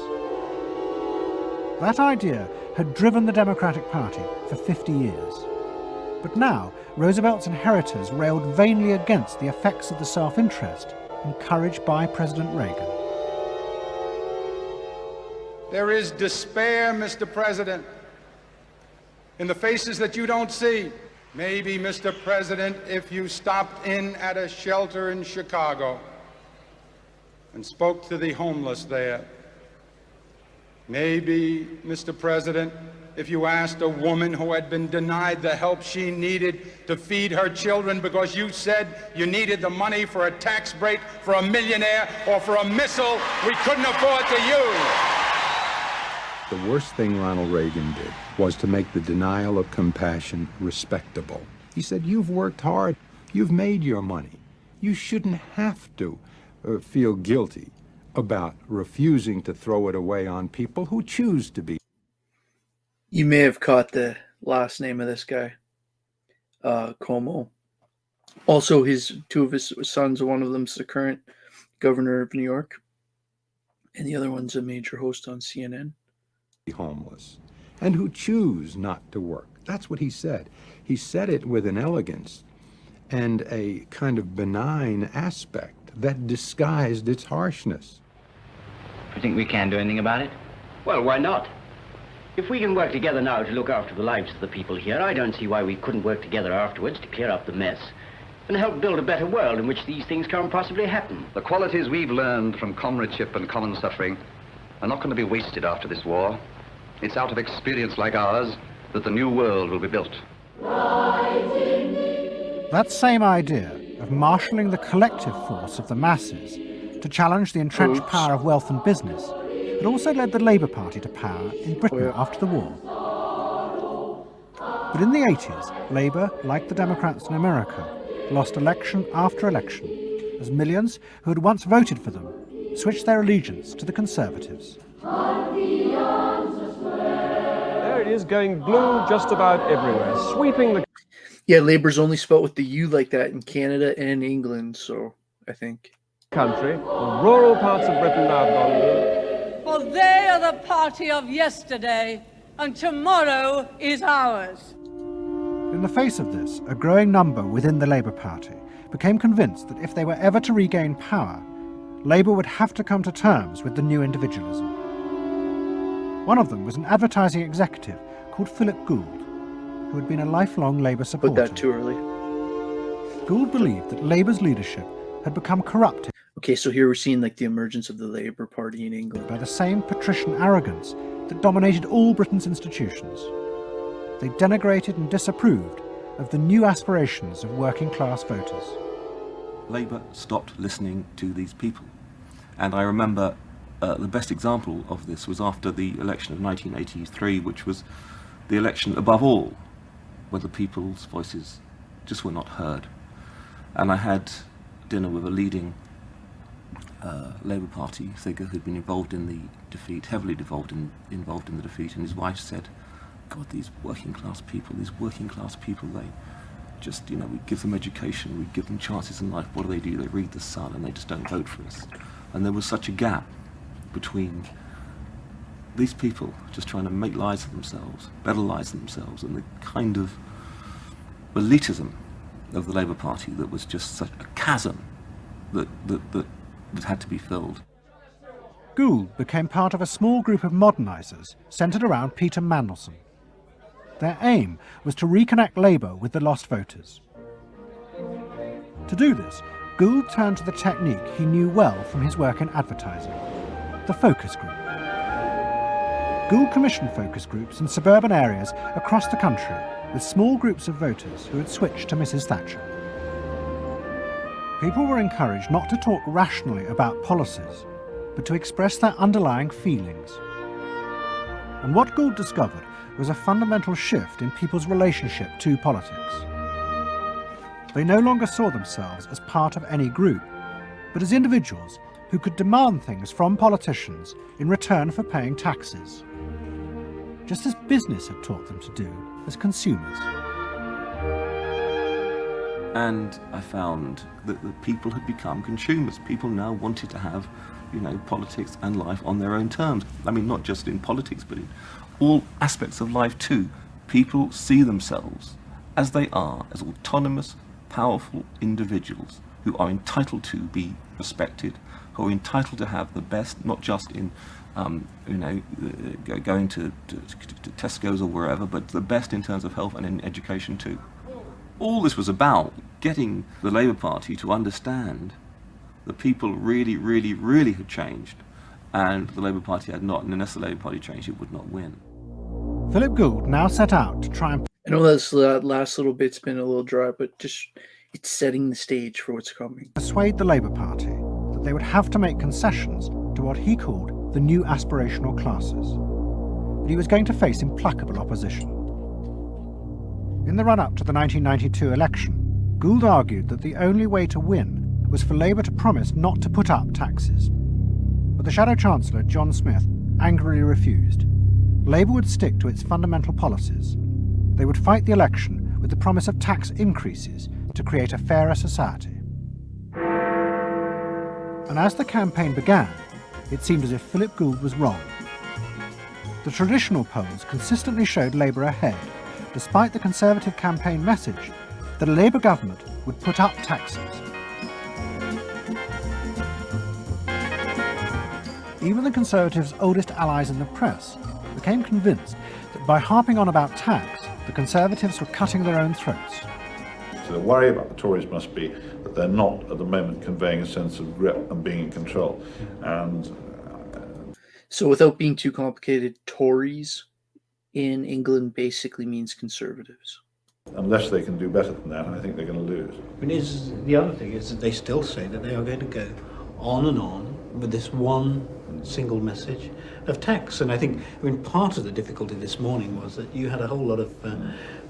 That idea had driven the Democratic Party for 50 years. But now, Roosevelt's inheritors railed vainly against the effects of the self-interest encouraged by President Reagan. There is despair, Mr. President, in the faces that you don't see. Maybe, Mr. President, if you stopped in at a shelter in Chicago and spoke to the homeless there. Maybe, Mr. President, if you asked a woman who had been denied the help she needed to feed her children because you said you needed the money for a tax break for a millionaire or for a missile we couldn't afford to use. The worst thing Ronald Reagan did was to make the denial of compassion respectable. He said, you've worked hard, you've made your money. You shouldn't have to feel guilty about refusing to throw it away on people who choose to be. You may have caught the last name of this guy, Cuomo. Also, two of his sons, one of them's the current governor of New York, and the other one's a major host on CNN. Homeless, and who choose not to work. That's what he said. He said it with an elegance and a kind of benign aspect that disguised its harshness. You think we can do anything about it? Well, why not? If we can work together now to look after the lives of the people here, I don't see why we couldn't work together afterwards to clear up the mess and help build a better world in which these things can't possibly happen. The qualities we've learned from comradeship and common suffering are not going to be wasted after this war. It's out of experience like ours that the new world will be built. That same idea of marshalling the collective force of the masses to challenge the entrenched power of wealth and business had also led the Labour Party to power in Britain after the war. But in the 80s, Labour, like the Democrats in America, lost election after election as millions who had once voted for them switched their allegiance to the Conservatives. There it is, going blue just about everywhere, sweeping the... Yeah, Labour's only spelt with the U like that in Canada and England, so I think. country. The rural parts of Britain now have gone blue. For they are the party of yesterday, and tomorrow is ours. In the face of this, a growing number within the Labour Party became convinced that if they were ever to regain power, Labour would have to come to terms with the new individualism. One of them was an advertising executive called Philip Gould, who had been a lifelong Labour supporter. Put that too early. Gould believed that Labour's leadership had become corrupted. Okay, so here we're seeing like the emergence of the Labour Party in England. By the same patrician arrogance that dominated all Britain's institutions. They denigrated and disapproved of the new aspirations of working class voters. Labour stopped listening to these people. And I remember the best example of this was after the election of 1983, which was the election above all, where the people's voices just were not heard. And I had dinner with a leading Labour Party figure who'd been involved in the defeat, heavily involved in the defeat, and his wife said, God, these working class people, they just, we give them education, we give them chances in life, what do? They read the Sun and they just don't vote for us. And there was such a gap between these people just trying to make lives for themselves, better lives for themselves, and the kind of elitism of the Labour Party that was just such a chasm that had to be filled. Gould became part of a small group of modernisers centred around Peter Mandelson. Their aim was to reconnect Labour with the lost voters. To do this, Gould turned to the technique he knew well from his work in advertising, the focus group. Gould commissioned focus groups in suburban areas across the country with small groups of voters who had switched to Mrs. Thatcher. People were encouraged not to talk rationally about policies, but to express their underlying feelings. And what Gould discovered was a fundamental shift in people's relationship to politics. They no longer saw themselves as part of any group, but as individuals who could demand things from politicians in return for paying taxes, just as business had taught them to do as consumers. And I found that the people had become consumers. People now wanted to have, politics and life on their own terms. I mean, not just in politics, but in all aspects of life too. People see themselves as they are, as autonomous, powerful individuals who are entitled to be respected, who are entitled to have the best, not just in, going to Tesco's or wherever, but the best in terms of health and in education too. All this was about getting the Labour Party to understand that people really, really, really had changed, and the Labour Party had not, and unless the Labour Party changed, it would not win. Philip Gould now set out to try and... I know that last little bit's been a little dry, but just it's setting the stage for what's coming. ...persuade the Labour Party that they would have to make concessions to what he called the new aspirational classes. But he was going to face implacable opposition. In the run-up to the 1992 election, Gould argued that the only way to win was for Labour to promise not to put up taxes. But the Shadow Chancellor, John Smith, angrily refused. Labour would stick to its fundamental policies. They would fight the election with the promise of tax increases to create a fairer society. And as the campaign began, it seemed as if Philip Gould was wrong. The traditional polls consistently showed Labour ahead, despite the Conservative campaign message that a Labour government would put up taxes. Even the Conservatives' oldest allies in the press became convinced that by harping on about tax, the Conservatives were cutting their own throats. So the worry about the Tories must be that they're not at the moment conveying a sense of grip and being in control. And so without being too complicated, Tories in England basically means conservatives. Unless they can do better than that, I think they're going to lose. The other thing is that they still say that they are going to go on and on with this one single message of tax. And I think, part of the difficulty this morning was that you had a whole lot of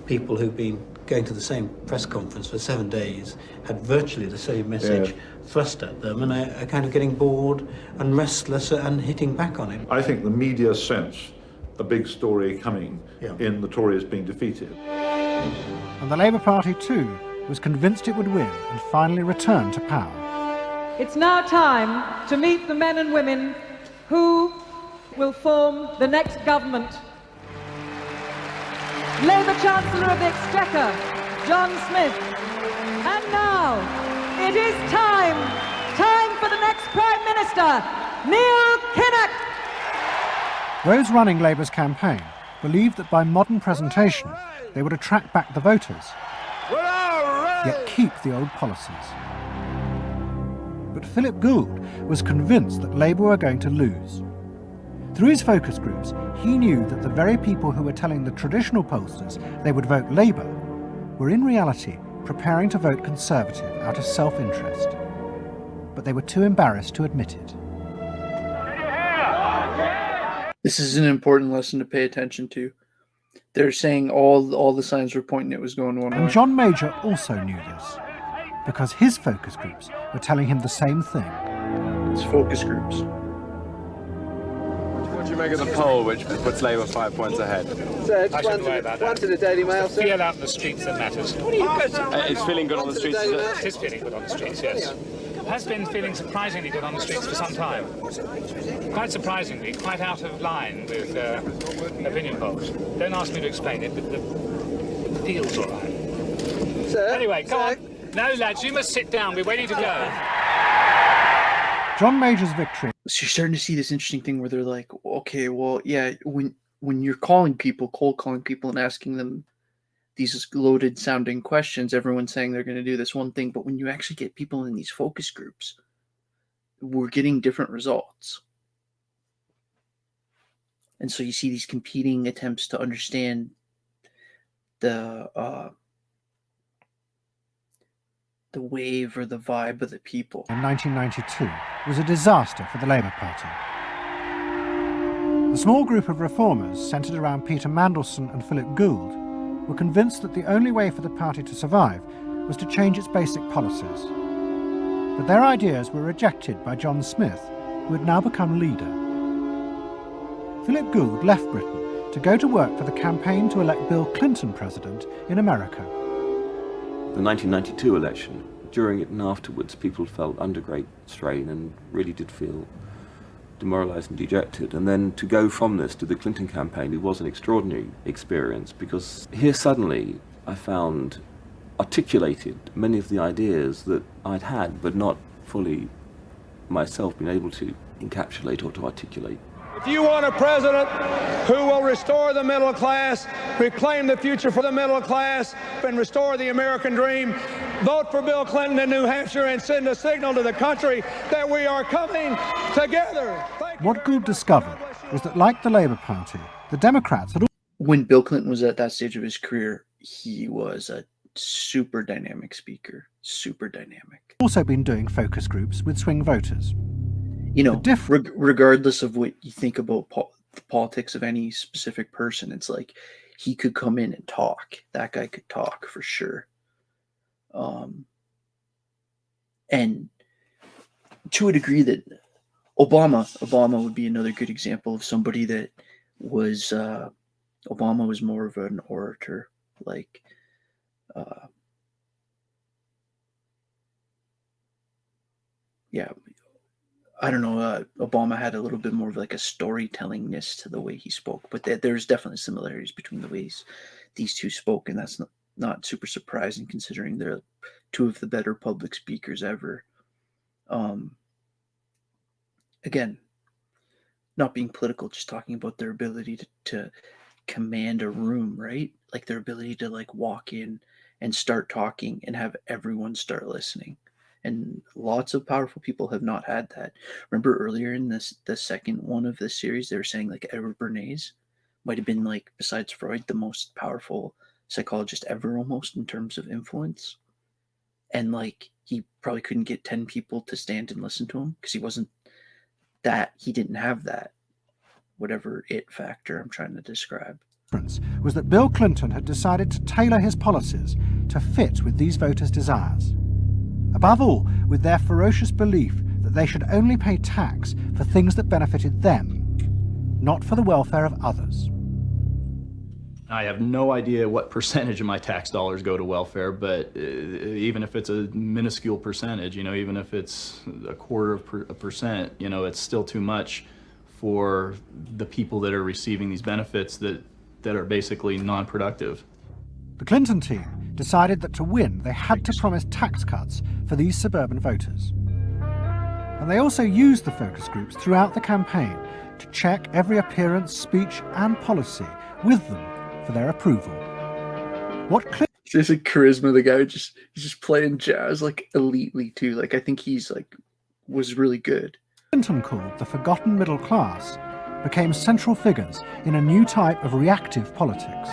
people who've been going to the same press conference for 7 days, had virtually the same message thrust at them, and are kind of getting bored and restless and hitting back on it. I think the media sense a big story coming in the Tories being defeated. And the Labour Party too was convinced it would win and finally return to power. It's now time to meet the men and women who will form the next government. Labour Chancellor of the Exchequer, John Smith. And now, it is time for the next Prime Minister, Neil Kinnock. Those running Labour's campaign believed that by modern presentation they would attract back the voters, yet keep the old policies. But Philip Gould was convinced that Labour were going to lose. Through his focus groups, he knew that the very people who were telling the traditional pollsters they would vote Labour were in reality preparing to vote Conservative out of self-interest. But they were too embarrassed to admit it. This is an important lesson to pay attention to. They're saying all the signs were pointing it was going one way. And John Major also knew this, because his focus groups were telling him the same thing. It's focus groups. What do you make of the poll, which puts Labour 5 points ahead? Sir, one to the Daily Mail, sir. Feel out in the streets that matters. It's feeling good on the streets, is it? It is feeling good on the streets, yes. It has been feeling surprisingly good on the streets for some time. Quite surprisingly, quite out of line with opinion polls. Don't ask me to explain it, but it feels all right. Sir? Anyway, go on. No, lads, you must sit down. We're waiting to go. John Major's victory. So you're starting to see this interesting thing where they're like, okay, well, yeah, when you're cold calling people and asking them these loaded sounding questions, everyone's saying they're going to do this one thing, but when you actually get people in these focus groups, we're getting different results. And so you see these competing attempts to understand the wave or the vibe of the people. In 1992 was a disaster for the Labour Party. The small group of reformers centred around Peter Mandelson and Philip Gould were convinced that the only way for the party to survive was to change its basic policies. But their ideas were rejected by John Smith, who had now become leader. Philip Gould left Britain to go to work for the campaign to elect Bill Clinton president in America. The 1992 election, during it and afterwards, people felt under great strain and really did feel demoralised and dejected. And then to go from this to the Clinton campaign, it was an extraordinary experience, because here suddenly I found articulated many of the ideas that I'd had but not fully myself been able to encapsulate or to articulate. If you want a president who will restore the middle class, reclaim the future for the middle class, and restore the American dream, vote for Bill Clinton in New Hampshire and send a signal to the country that we are coming together. What Gould discovered was that, like the Labour Party, the Democrats had... When Bill Clinton was at that stage of his career, he was a super dynamic speaker, super dynamic. Also been doing focus groups with swing voters. You know, regardless of what you think about the politics of any specific person, it's like he could come in and talk. That guy could talk for sure. And to a degree that Obama would be another good example of somebody that was, Obama was more of an orator, like, yeah, I don't know, Obama had a little bit more of like a storytellingness to the way he spoke, but there's definitely similarities between the ways these two spoke, and that's not super surprising considering they're two of the better public speakers ever. Again, not being political, just talking about their ability to command a room, right? Like their ability to like walk in and start talking and have everyone start listening. And lots of powerful people have not had that. Remember earlier in the second one of this series, they were saying like Edward Bernays, might have been, like, besides Freud, the most powerful psychologist ever almost in terms of influence. And, like, he probably couldn't get 10 people to stand and listen to him because he didn't have that, whatever it factor I'm trying to describe. Was that Bill Clinton had decided to tailor his policies to fit with these voters' desires. Above all, with their ferocious belief that they should only pay tax for things that benefited them, not for the welfare of others. I have no idea what percentage of my tax dollars go to welfare, but even if it's a minuscule percentage, even if it's a quarter of a percent, it's still too much for the people that are receiving these benefits that are basically non-productive. The Clinton team decided that to win, they had to promise tax cuts for these suburban voters. And they also used the focus groups throughout the campaign to check every appearance, speech, and policy with them for their approval. There's a charisma. The guy he's just playing jazz like elitely too. Like I think he's was really good. Clinton, called the forgotten middle class, became central figures in a new type of reactive politics.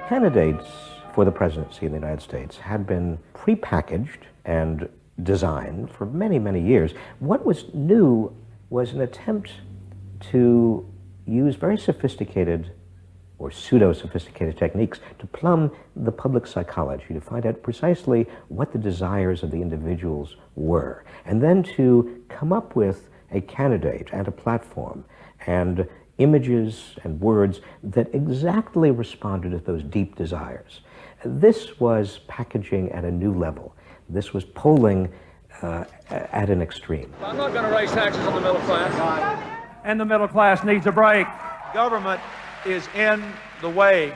Candidates for the presidency of the United States had been prepackaged and designed for many, many years. What was new was an attempt to use very sophisticated or pseudo-sophisticated techniques to plumb the public psychology, to find out precisely what the desires of the individuals were, and then to come up with a candidate and a platform and images and words that exactly responded to those deep desires. This was packaging at a new level. This was polling at an extreme. I'm not going to raise taxes on the middle class. And the middle class needs a break. Government is in the way.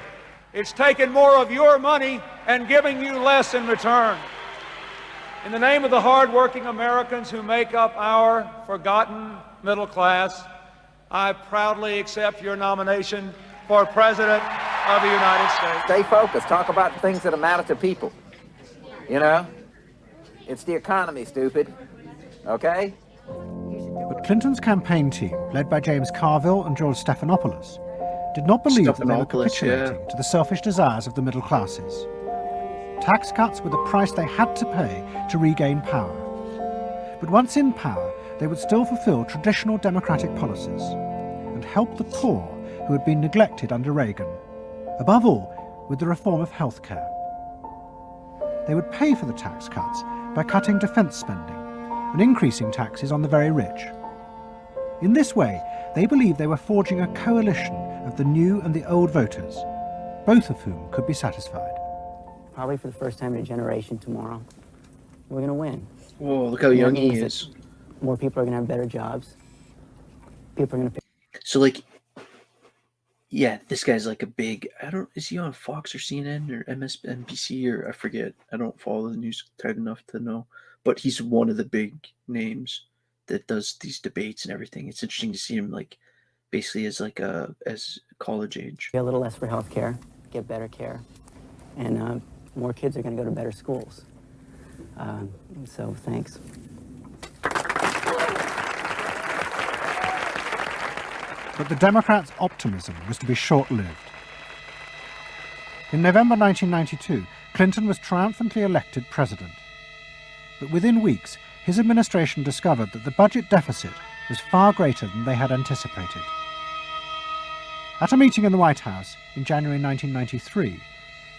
It's taking more of your money and giving you less in return. In the name of the hard-working Americans who make up our forgotten middle class, I proudly accept your nomination for President of the United States. Stay focused. Talk about things that matter to people. It's the economy, stupid. Okay? But Clinton's campaign team, led by James Carville and George Stephanopoulos, did not believe that they were capitulating to the selfish desires of the middle classes. Tax cuts were the price they had to pay to regain power. But once in power, they would still fulfill traditional democratic policies and help the poor who had been neglected under Reagan, above all with the reform of healthcare. They would pay for the tax cuts by cutting defence spending and increasing taxes on the very rich. In this way, they believed they were forging a coalition of the new and the old voters, both of whom could be satisfied. Probably for the first time in a generation tomorrow, we're going to win. Whoa, look how young he is. More people are going to have better jobs. People are going to pay. So, yeah, this guy's like a big, is he on Fox or CNN or MSNBC or I forget. I don't follow the news tight enough to know. But he's one of the big names that does these debates and everything. It's interesting to see him basically as college age. Get a little less for health care, get better care, and more kids are going to go to better schools. So thanks. But the Democrats' optimism was to be short-lived. In November 1992, Clinton was triumphantly elected president. But within weeks, his administration discovered that the budget deficit was far greater than they had anticipated. At a meeting in the White House in January 1993,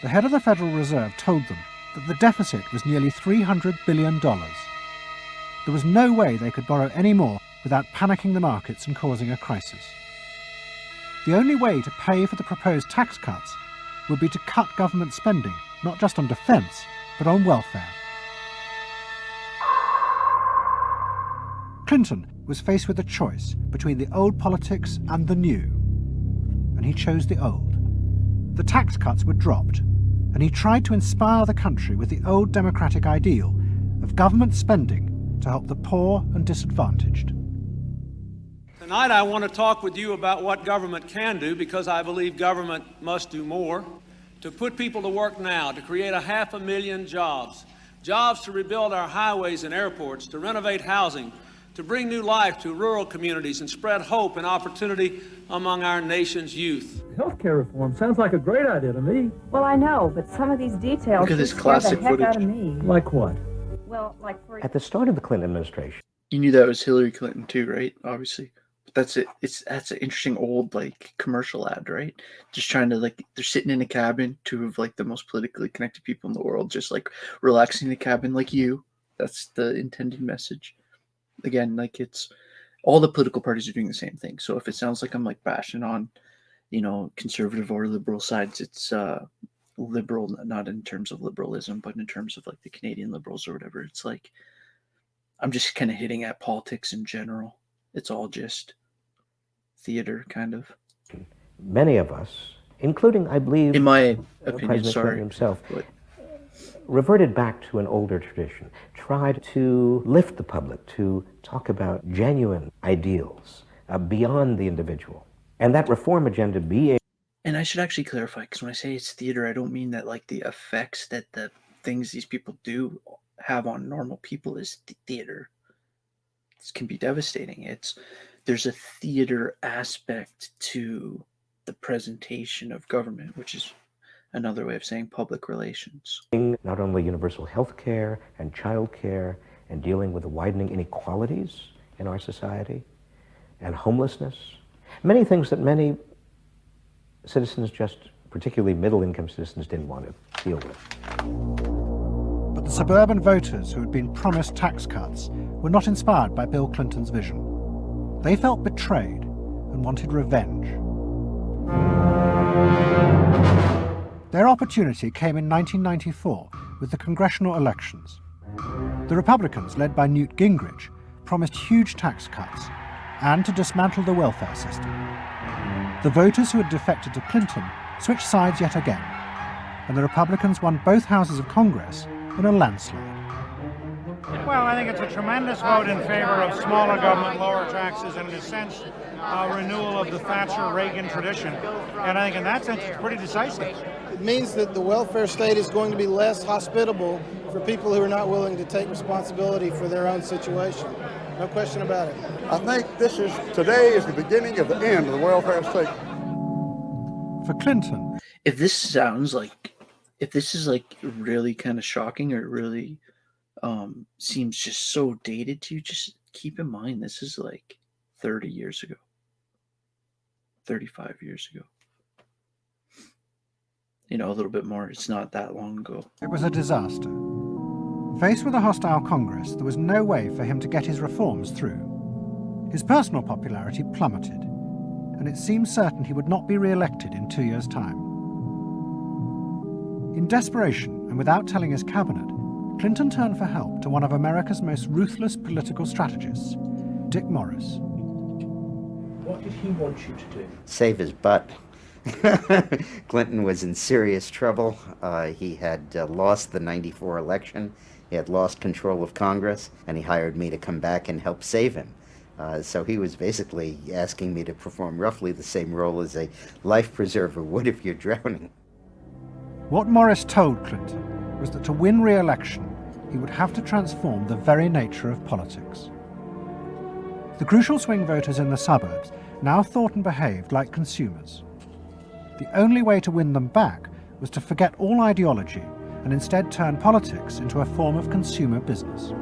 the head of the Federal Reserve told them that the deficit was nearly $300 billion. There was no way they could borrow any more without panicking the markets and causing a crisis. The only way to pay for the proposed tax cuts would be to cut government spending, not just on defence, but on welfare. Clinton was faced with a choice between the old politics and the new, and he chose the old. The tax cuts were dropped, and he tried to inspire the country with the old democratic ideal of government spending to help the poor and disadvantaged. Tonight I want to talk with you about what government can do, because I believe government must do more. To put people to work now, to create 500,000 jobs, jobs to rebuild our highways and airports, to renovate housing, to bring new life to rural communities and spread hope and opportunity among our nation's youth. Healthcare reform sounds like a great idea to me. Well, I know, but some of these details Look at this just scare the classic heck out of footage. me. Like what? Well, like for At the start of the Clinton administration, You knew that was Hillary Clinton too, right? Obviously. But that's it. That's an interesting old like commercial ad, right? Just trying to like they're sitting in a cabin, two of like the most politically connected people in the world, just like relaxing in the cabin like you. That's the intended message. Again, like it's all the political parties are doing the same thing. So if it sounds like I'm like bashing on, conservative or liberal sides, it's liberal, not in terms of liberalism, but in terms of like the Canadian liberals or whatever. It's like I'm just kind of hitting at politics in general. It's all just theater, kind of. many of us, including, I believe, in my opinion, President Clinton himself, reverted back to an older tradition, tried to lift the public, to talk about genuine ideals beyond the individual. And that reform agenda being... And I should actually clarify, because when I say it's theater, I don't mean that like the effects that the things these people do have on normal people is theater. This can be devastating. There's a theater aspect to the presentation of government, which is another way of saying public relations. Not only universal health care and child care and dealing with the widening inequalities in our society and homelessness, many things that many citizens, just particularly middle-income citizens, didn't want to deal with. But the suburban voters who had been promised tax cuts were not inspired by Bill Clinton's vision. They felt betrayed and wanted revenge. Their opportunity came in 1994 with the congressional elections. The Republicans, led by Newt Gingrich, promised huge tax cuts and to dismantle the welfare system. The voters who had defected to Clinton switched sides yet again, and the Republicans won both houses of Congress in a landslide. Well, I think it's a tremendous vote in favor of smaller government, lower taxes, and in a sense, a renewal of the Thatcher-Reagan tradition. And I think in that sense, it's pretty decisive. It means that the welfare state is going to be less hospitable for people who are not willing to take responsibility for their own situation. No question about it. I think today is the beginning of the end of the welfare state. For Clinton, if this is like really kind of shocking or really seems just so dated to you, just keep in mind this is like 30 years ago, 35 years ago. A little bit more. It's not that long ago. It was a disaster. Faced with a hostile Congress, there was no way for him to get his reforms through. His personal popularity plummeted, and it seemed certain he would not be re-elected in 2 years' time. In desperation, and without telling his cabinet, Clinton turned for help to one of America's most ruthless political strategists, Dick Morris. What did he want you to do? Save his butt. Clinton was in serious trouble. He had lost the '94 election. He had lost control of Congress, and he hired me to come back and help save him. So he was basically asking me to perform roughly the same role as a life preserver would if you're drowning. What Morris told Clinton was that to win re-election, he would have to transform the very nature of politics. The crucial swing voters in the suburbs now thought and behaved like consumers. The only way to win them back was to forget all ideology and instead turn politics into a form of consumer business.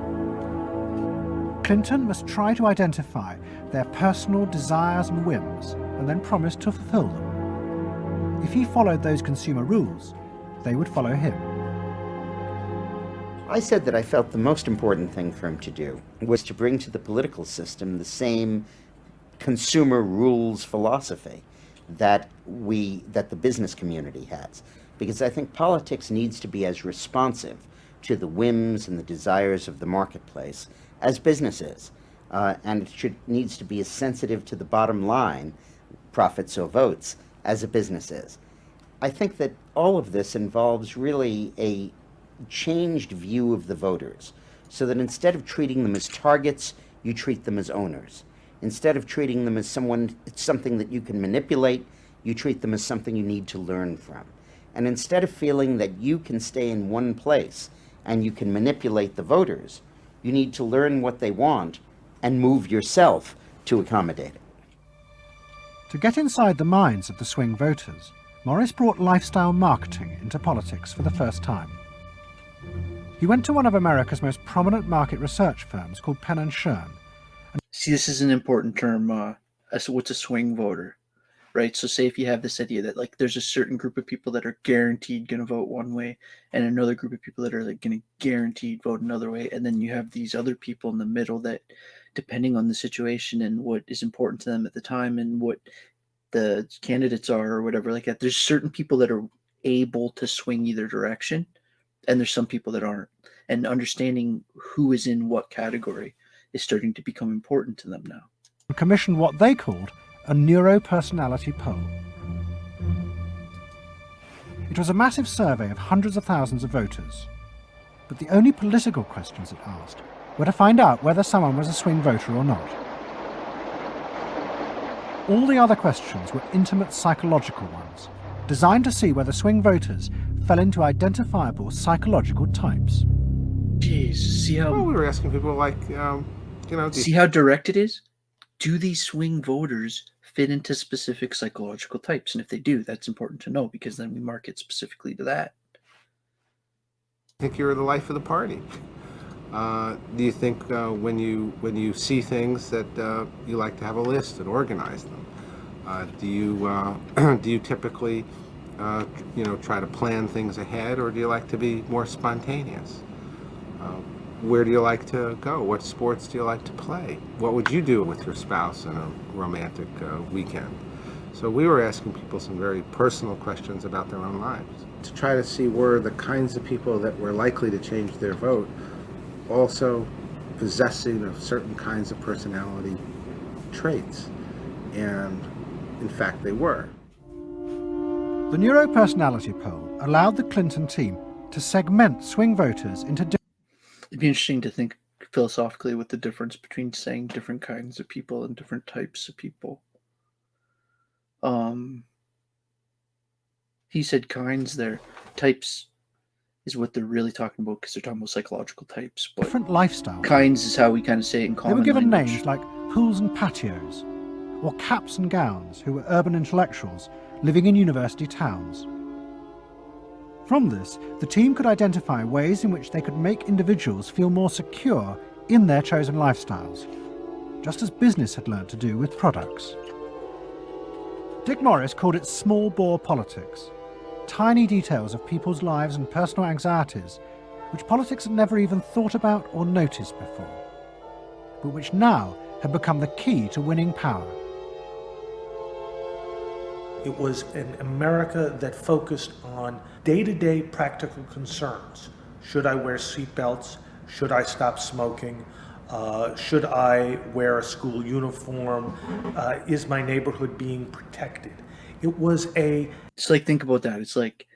Clinton must try to identify their personal desires and whims and then promise to fulfill them. If he followed those consumer rules, they would follow him. I said that I felt the most important thing for him to do was to bring to the political system the same consumer rules philosophy that the business community has. Because I think politics needs to be as responsive to the whims and the desires of the marketplace as business is. And it needs to be as sensitive to the bottom line, profits or votes, as a business is. I think that all of this involves really a changed view of the voters, so that instead of treating them as targets, you treat them as owners. Instead of treating them as something that you can manipulate, you treat them as something you need to learn from. And instead of feeling that you can stay in one place and you can manipulate the voters, you need to learn what they want and move yourself to accommodate it. To get inside the minds of the swing voters, Morris brought lifestyle marketing into politics for the first time. He went to one of America's most prominent market research firms called Penn and Shern. See, this is an important term. So what's a swing voter, right? So say if you have this idea that like there's a certain group of people that are guaranteed going to vote one way, and another group of people that are like going to guaranteed vote another way, and then you have these other people in the middle that, depending on the situation and what is important to them at the time and what the candidates are or whatever like that, there's certain people that are able to swing either direction, and there's some people that aren't. And understanding who is in what category is starting to become important to them now. Commissioned what they called a neuropersonality poll. It was a massive survey of hundreds of thousands of voters, but the only political questions it asked were to find out whether someone was a swing voter or not. All the other questions were intimate psychological ones, designed to see whether swing voters fell into identifiable psychological types. Jeez, see how... Well, we were asking people like, see how direct it is? Do these swing voters fit into specific psychological types? And if they do, that's important to know, because then we market specifically to that. I think you're the life of the party. Do you think when you see things that you like to have a list and organize them? Do you typically try to plan things ahead, or do you like to be more spontaneous? Where do you like to go? What sports do you like to play? What would you do with your spouse on a romantic weekend? So we were asking people some very personal questions about their own lives, to try to see were the kinds of people that were likely to change their vote also possessing of certain kinds of personality traits. And in fact, they were. The neuropersonality poll allowed the Clinton team to segment swing voters into different... It'd be interesting to think philosophically what the difference between saying different kinds of people and different types of people. He said kinds there. Types is what they're really talking about, because they're talking about psychological types. But different lifestyle. Kinds is how we kind of say it in common They were given language. names like pools and patios, or caps and gowns, who were urban intellectuals living in university towns. From this, the team could identify ways in which they could make individuals feel more secure in their chosen lifestyles, just as business had learnt to do with products. Dick Morris called it small bore politics, tiny details of people's lives and personal anxieties which politics had never even thought about or noticed before, but which now had become the key to winning power. It was an America that focused on day-to-day practical concerns. Should I wear seatbelts? Should I stop smoking? Should I wear a school uniform? Is my neighborhood being protected? It was a... It's like, think about that. It's like,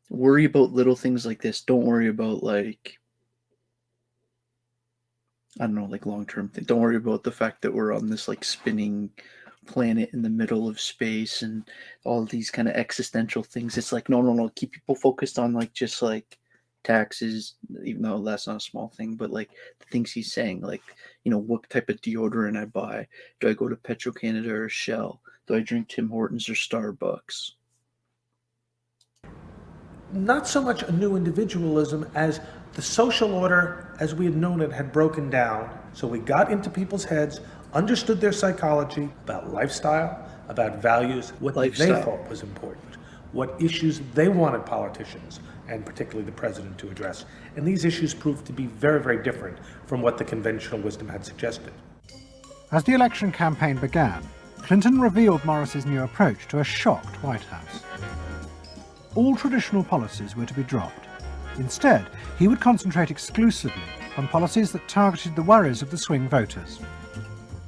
worry about little things like this. Don't worry about, like, I don't know, like long-term thing. Don't worry about the fact that we're on this like spinning planet in the middle of space and all these kind of existential things. It's like, no, keep people focused on like just like taxes, even though that's not a small thing, but like the things he's saying, like, you know, what type of deodorant I buy. Do I go to Petro-Canada or Shell? Do I drink Tim Hortons or Starbucks? Not so much a new individualism as the social order as we had known it had broken down. So we got into people's heads, understood their psychology about lifestyle, about values, what they thought was important, what issues they wanted politicians, and particularly the president, to address. And these issues proved to be very, very different from what the conventional wisdom had suggested. As the election campaign began, Clinton revealed Morris's new approach to a shocked White House. All traditional policies were to be dropped. Instead, he would concentrate exclusively on policies that targeted the worries of the swing voters.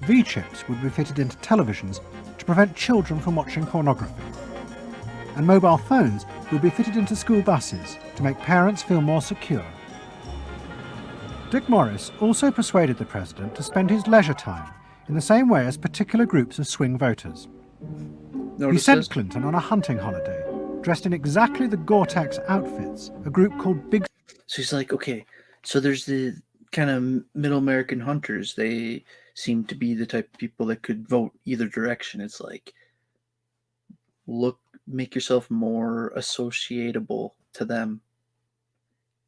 V-chips would be fitted into televisions to prevent children from watching pornography. And mobile phones would be fitted into school buses to make parents feel more secure. Dick Morris also persuaded the president to spend his leisure time in the same way as particular groups of swing voters. He sent Clinton on a hunting holiday, dressed in exactly the Gore-Tex outfits a group called Big... So he's like, okay, so there's the kind of middle American hunters. They seem to be the type of people that could vote either direction. It's like, make yourself more associatable to them.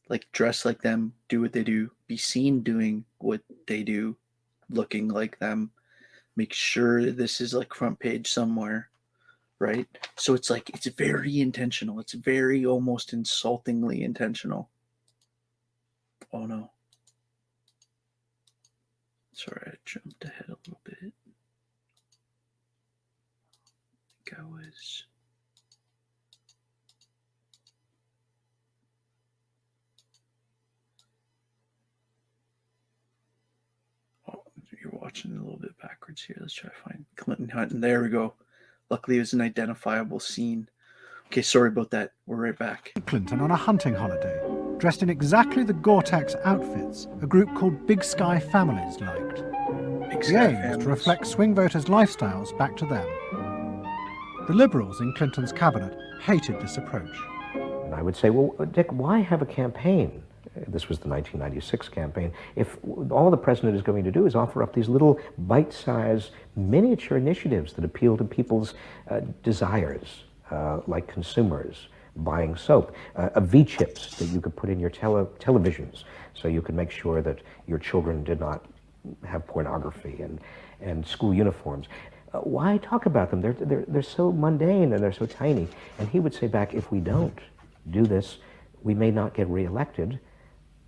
Like, dress like them, do what they do, be seen doing what they do, looking like them. Make sure this is like front page somewhere, right? So it's like, it's very intentional. It's very almost insultingly intentional. Oh no. Sorry, I jumped ahead a little bit. I think I was. Oh, you're watching a little bit backwards here. Let's try to find Clinton Hunt. And there we go. Luckily, it was an identifiable scene. Okay, sorry about that. We're right back. Clinton on a hunting holiday, dressed in exactly the Gore-Tex outfits a group called Big Sky Families liked. The aim was to reflect swing voters' lifestyles back to them. The Liberals in Clinton's cabinet hated this approach. And I would say, well, Dick, why have a campaign? This was the 1996 campaign. If all the president is going to do is offer up these little bite-sized miniature initiatives that appeal to people's desires, like consumers, buying soap, V-chips that you could put in your televisions so you could make sure that your children did not have pornography, and school uniforms. Why talk about them? They're so mundane and they're so tiny. And he would say back, if we don't do this, we may not get reelected.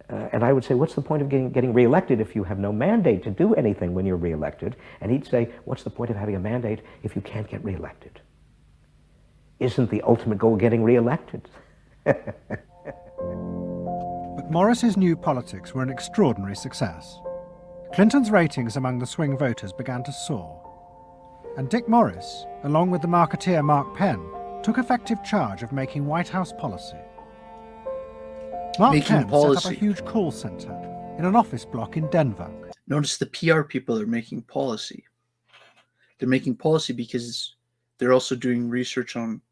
And I would say, what's the point of getting reelected if you have no mandate to do anything when you're reelected? And he'd say, what's the point of having a mandate if you can't get reelected? Isn't the ultimate goal getting reelected? But Morris's new politics were an extraordinary success. Clinton's ratings among the swing voters began to soar. And Dick Morris, along with the marketeer Mark Penn, took effective charge of making White House policy. Mark Penn set up a huge call center in an office block in Denver. Notice the PR people are making policy. They're making policy because they're also doing research on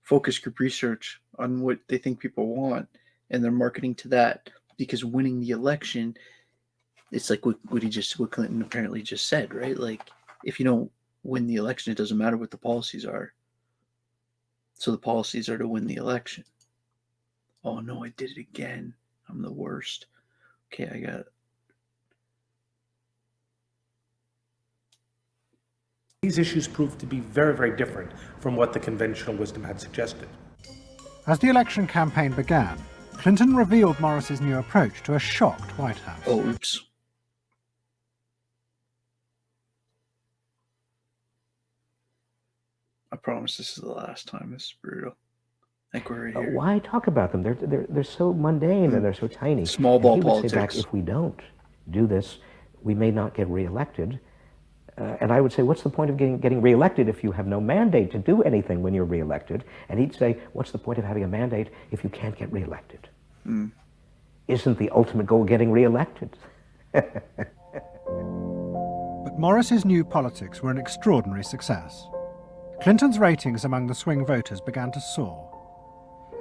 focus group research on what they think people want, and they're marketing to that, because winning the election, it's like what Clinton apparently just said, right? Like, if you don't win the election, it doesn't matter what the policies are. So the policies are to win the election. Oh no, I did it again. I'm the worst. Okay, I got it. These issues proved to be very, very different from what the conventional wisdom had suggested. As the election campaign began, Clinton revealed Morris's new approach to a shocked White House. Oh, oops. I promise this is the last time. This is brutal. I think we're right here. Why talk about them? They're so mundane and they're so tiny. Small ball and he would politics. say back, if we don't do this, we may not get reelected. And I would say, what's the point of getting reelected if you have no mandate to do anything when you're reelected? And he'd say, what's the point of having a mandate if you can't get reelected? Isn't the ultimate goal getting reelected? But Morris's new politics were an extraordinary success. Clinton's ratings among the swing voters began to soar.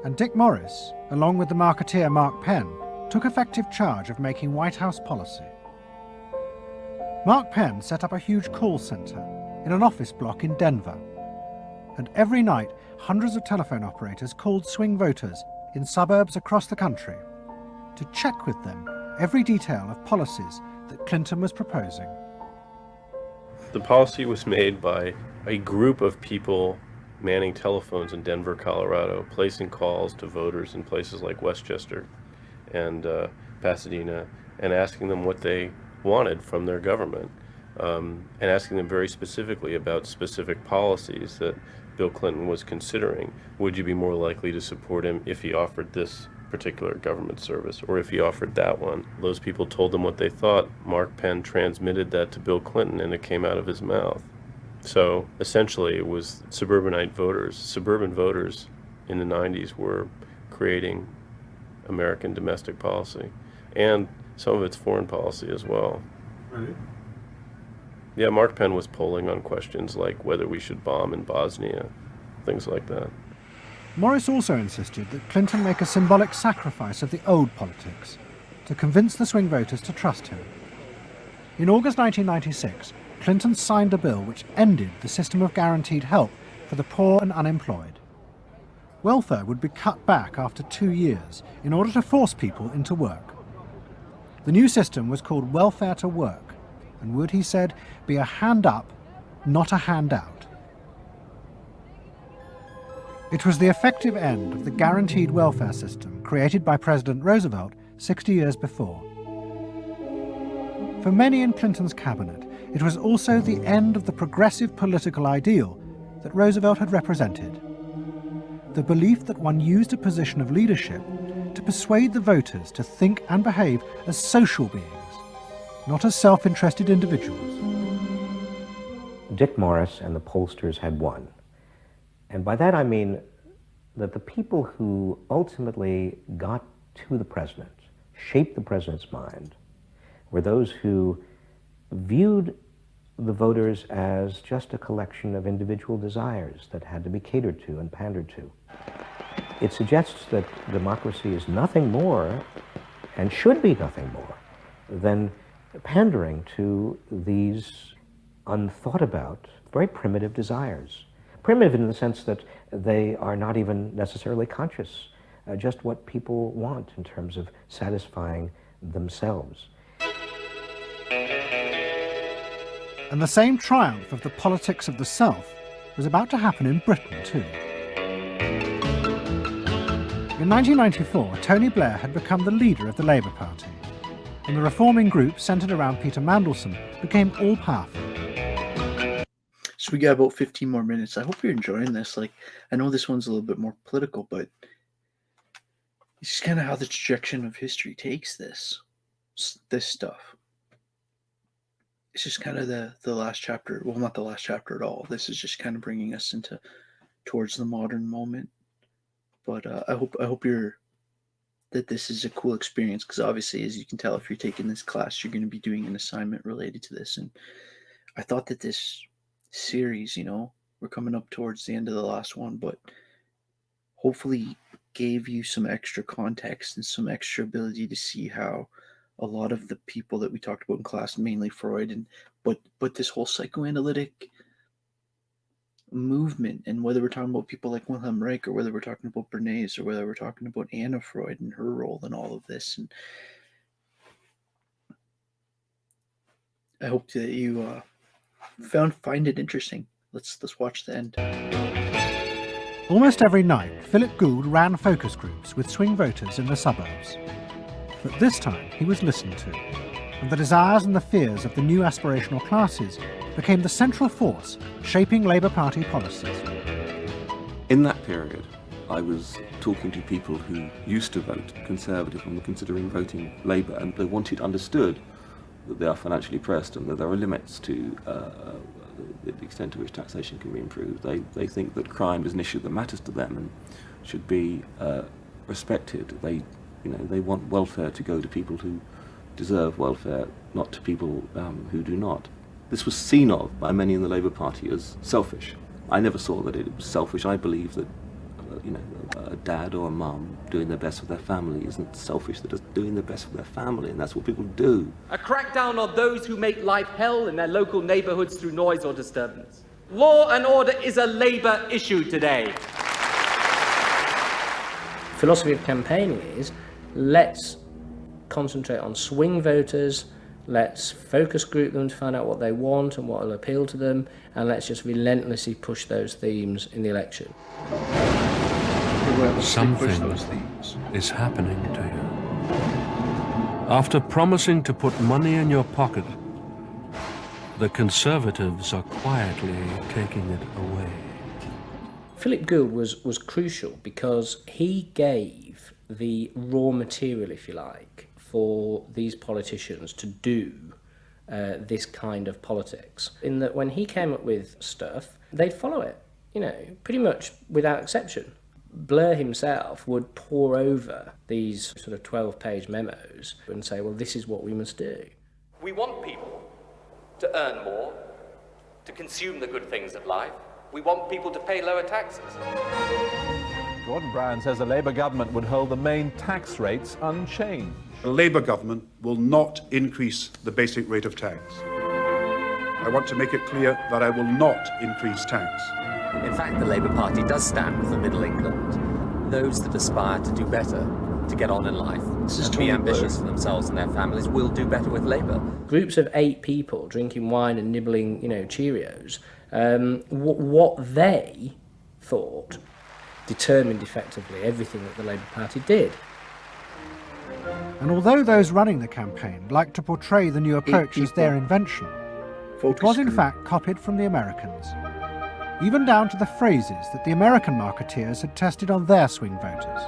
And Dick Morris, along with the marketeer Mark Penn, took effective charge of making White House policy. Mark Penn set up a huge call center in an office block in Denver. And every night, hundreds of telephone operators called swing voters in suburbs across the country to check with them every detail of policies that Clinton was proposing. The policy was made by a group of people manning telephones in Denver, Colorado, placing calls to voters in places like Westchester and Pasadena, and asking them what they wanted from their government, and asking them very specifically about specific policies that Bill Clinton was considering. Would you be more likely to support him if he offered this particular government service, or if he offered that one? Those people told them what they thought. Mark Penn transmitted that to Bill Clinton, and it came out of his mouth. So essentially it was suburban voters in the 90s were creating American domestic policy, and some of it's foreign policy as well. Right. Yeah, Mark Penn was polling on questions like whether we should bomb in Bosnia, things like that. Morris also insisted that Clinton make a symbolic sacrifice of the old politics to convince the swing voters to trust him. In August 1996, Clinton signed a bill which ended the system of guaranteed help for the poor and unemployed. Welfare would be cut back after 2 years in order to force people into work. The new system was called welfare to work and would, he said, be a hand up, not a handout. It was the effective end of the guaranteed welfare system created by President Roosevelt 60 years before. For many in Clinton's cabinet, it was also the end of the progressive political ideal that Roosevelt had represented. The belief that one used a position of leadership to persuade the voters to think and behave as social beings, not as self-interested individuals. Dick Morris and the pollsters had won. And by that I mean that the people who ultimately got to the president, shaped the president's mind, were those who viewed the voters as just a collection of individual desires that had to be catered to and pandered to. It suggests that democracy is nothing more, and should be nothing more, than pandering to these unthought about, very primitive desires. Primitive in the sense that they are not even necessarily conscious, just what people want in terms of satisfying themselves. And the same triumph of the politics of the South was about to happen in Britain too. In 1994, Tony Blair had become the leader of the Labour Party, and the reforming group centred around Peter Mandelson became all-powerful. So we got about 15 more minutes. I hope you're enjoying this. Like, I know this one's a little bit more political, but it's just kind of how the trajectory of history takes this stuff. It's just kind of the last chapter. Well, not the last chapter at all. This is just kind of bringing us towards the modern moment. But I hope that this is a cool experience, because obviously, as you can tell, if you're taking this class, you're going to be doing an assignment related to this. And I thought that this series, we're coming up towards the end of the last one, but hopefully gave you some extra context and some extra ability to see how a lot of the people that we talked about in class, mainly Freud, but this whole psychoanalytic movement, and whether we're talking about people like Wilhelm Reich, or whether we're talking about Bernays, or whether we're talking about Anna Freud and her role in all of this. And I hope that you find it interesting. Let's watch the end. Almost every night, Philip Gould ran focus groups with swing voters in the suburbs. But this time he was listened to, and the desires and the fears of the new aspirational classes became the central force shaping Labour Party policies. In that period, I was talking to people who used to vote Conservative and were considering voting Labour, and they wanted understood that they are financially pressed and that there are limits to the extent to which taxation can be improved. They think that crime is an issue that matters to them and should be respected. They want welfare to go to people who deserve welfare, not to people who do not. This was seen of by many in the Labour Party as selfish. I never saw that it was selfish. I believe that a dad or a mum doing their best for their family isn't selfish. They're just doing their best for their family, and that's what people do. A crackdown on those who make life hell in their local neighbourhoods through noise or disturbance. Law and order is a Labour issue today. Philosophy of campaigning is, let's concentrate on swing voters, let's focus group them to find out what they want and what will appeal to them, and let's just relentlessly push those themes in the election. Something is happening to you. After promising to put money in your pocket, the Conservatives are quietly taking it away. Philip Gould was crucial because he gave the raw material, if you like, for these politicians to do this kind of politics. In that when he came up with stuff, they'd follow it, pretty much without exception. Blair himself would pore over these sort of 12-page memos and say, well, this is what we must do. We want people to earn more, to consume the good things of life. We want people to pay lower taxes. Gordon Brown says the Labour government would hold the main tax rates unchanged. The Labour government will not increase the basic rate of tax. I want to make it clear that I will not increase tax. In fact, the Labour Party does stand with the Middle England. Those that aspire to do better, to get on in life, and be ambitious for themselves and their families will do better with Labour. Groups of 8 people drinking wine and nibbling, Cheerios, what they thought determined effectively everything that the Labour Party did. And although those running the campaign liked to portray the new approach as their invention, it was in fact copied from the Americans, even down to the phrases that the American marketeers had tested on their swing voters.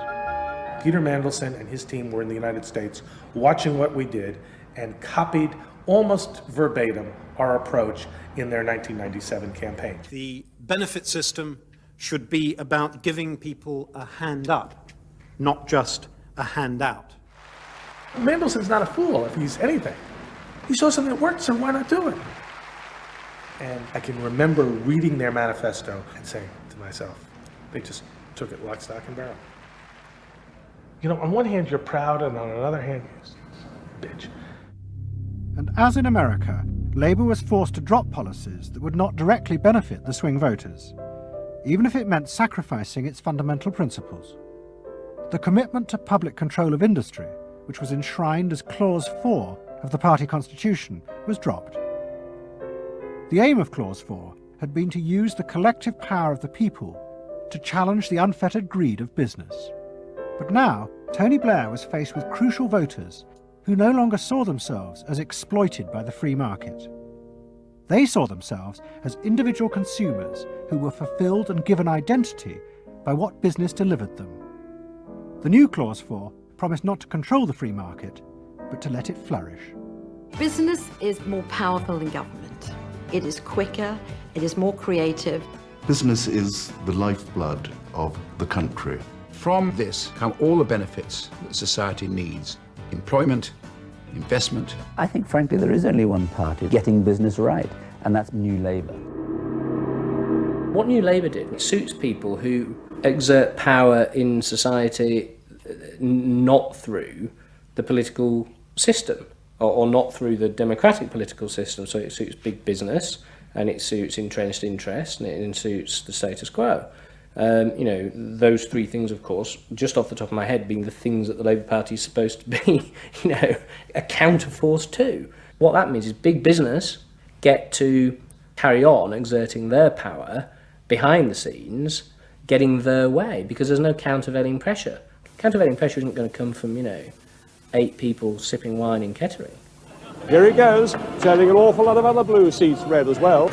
Peter Mandelson and his team were in the United States watching what we did and copied almost verbatim our approach in their 1997 campaign. The benefit system should be about giving people a hand up, not just a handout. Mandelson's not a fool if he's anything. He saw something that worked, so why not do it? And I can remember reading their manifesto and saying to myself, they just took it lock, stock, and barrel. On one hand, you're proud, and on another hand, you're bitch. And as in America, Labour was forced to drop policies that would not directly benefit the swing voters, even if it meant sacrificing its fundamental principles. The commitment to public control of industry, which was enshrined as Clause 4 of the party constitution, was dropped. The aim of Clause 4 had been to use the collective power of the people to challenge the unfettered greed of business. But now, Tony Blair was faced with crucial voters who no longer saw themselves as exploited by the free market. They saw themselves as individual consumers who were fulfilled and given identity by what business delivered them. The new Clause 4 promised not to control the free market, but to let it flourish. Business is more powerful than government. It is quicker, it is more creative. Business is the lifeblood of the country. From this come all the benefits that society needs: employment, investment. I think, frankly, there is only one party getting business right, and that's New Labour. What New Labour did suits people who exert power in society not through the political system, or not through the democratic political system. So it suits big business, and it suits entrenched interest, and it suits the status quo. Those 3 things, of course, just off the top of my head, being the things that the Labour Party is supposed to be, a counterforce to. What that means is big business get to carry on exerting their power behind the scenes, getting their way, because there's no countervailing pressure. Countervailing pressure isn't going to come from, 8 people sipping wine in Kettering. Here he goes, turning an awful lot of other blue seats red as well.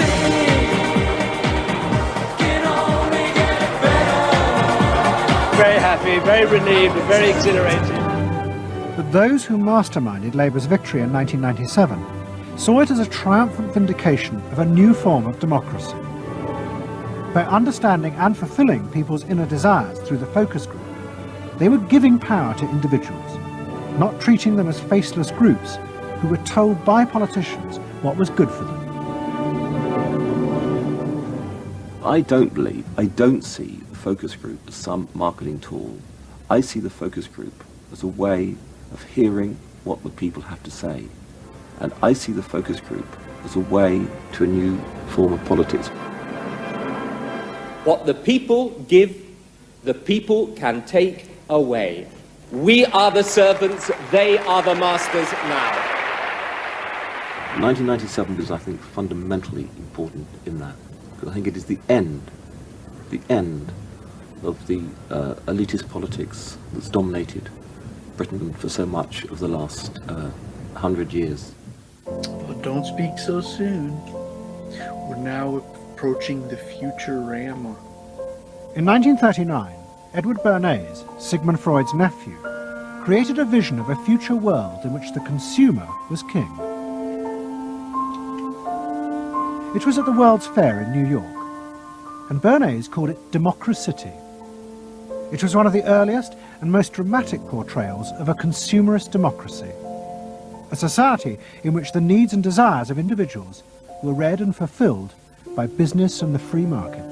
Very happy, very relieved, and very exhilarated. But those who masterminded Labour's victory in 1997 saw it as a triumphant vindication of a new form of democracy. By understanding and fulfilling people's inner desires through the focus group, they were giving power to individuals, not treating them as faceless groups who were told by politicians what was good for them. I don't see the focus group as some marketing tool. I see the focus group as a way of hearing what the people have to say. And I see the focus group as a way to a new form of politics. What the people give, the people can take away. We are the servants, they are the masters now. 1997 is, I think, fundamentally important in that, because I think it is the end of the elitist politics that's dominated Britain for so much of the last 100 years. But don't speak so soon. We're now approaching the Futurama. In 1939, Edward Bernays, Sigmund Freud's nephew, created a vision of a future world in which the consumer was king. It was at the World's Fair in New York, and Bernays called it Democracity. It was one of the earliest and most dramatic portrayals of a consumerist democracy, a society in which the needs and desires of individuals were read and fulfilled by business and the free market.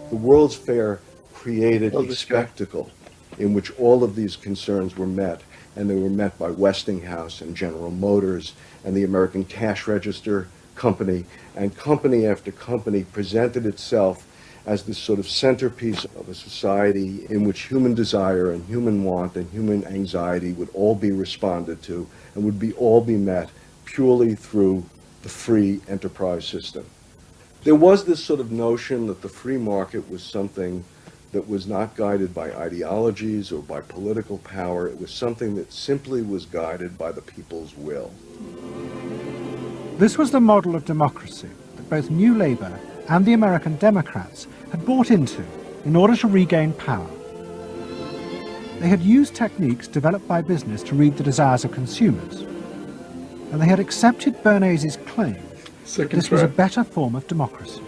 The World's Fair created a spectacle in which all of these concerns were met, and they were met by Westinghouse and General Motors and the American Cash Register Company, and company after company presented itself as this sort of centerpiece of a society in which human desire and human want and human anxiety would all be responded to and would all be met purely through the free enterprise system. There was this sort of notion that the free market was something that was not guided by ideologies or by political power. It was something that simply was guided by the people's will. This was the model of democracy that both New Labour and the American Democrats had bought into in order to regain power. They had used techniques developed by business to read the desires of consumers, and they had accepted Bernays' claim that this was a better form of democracy.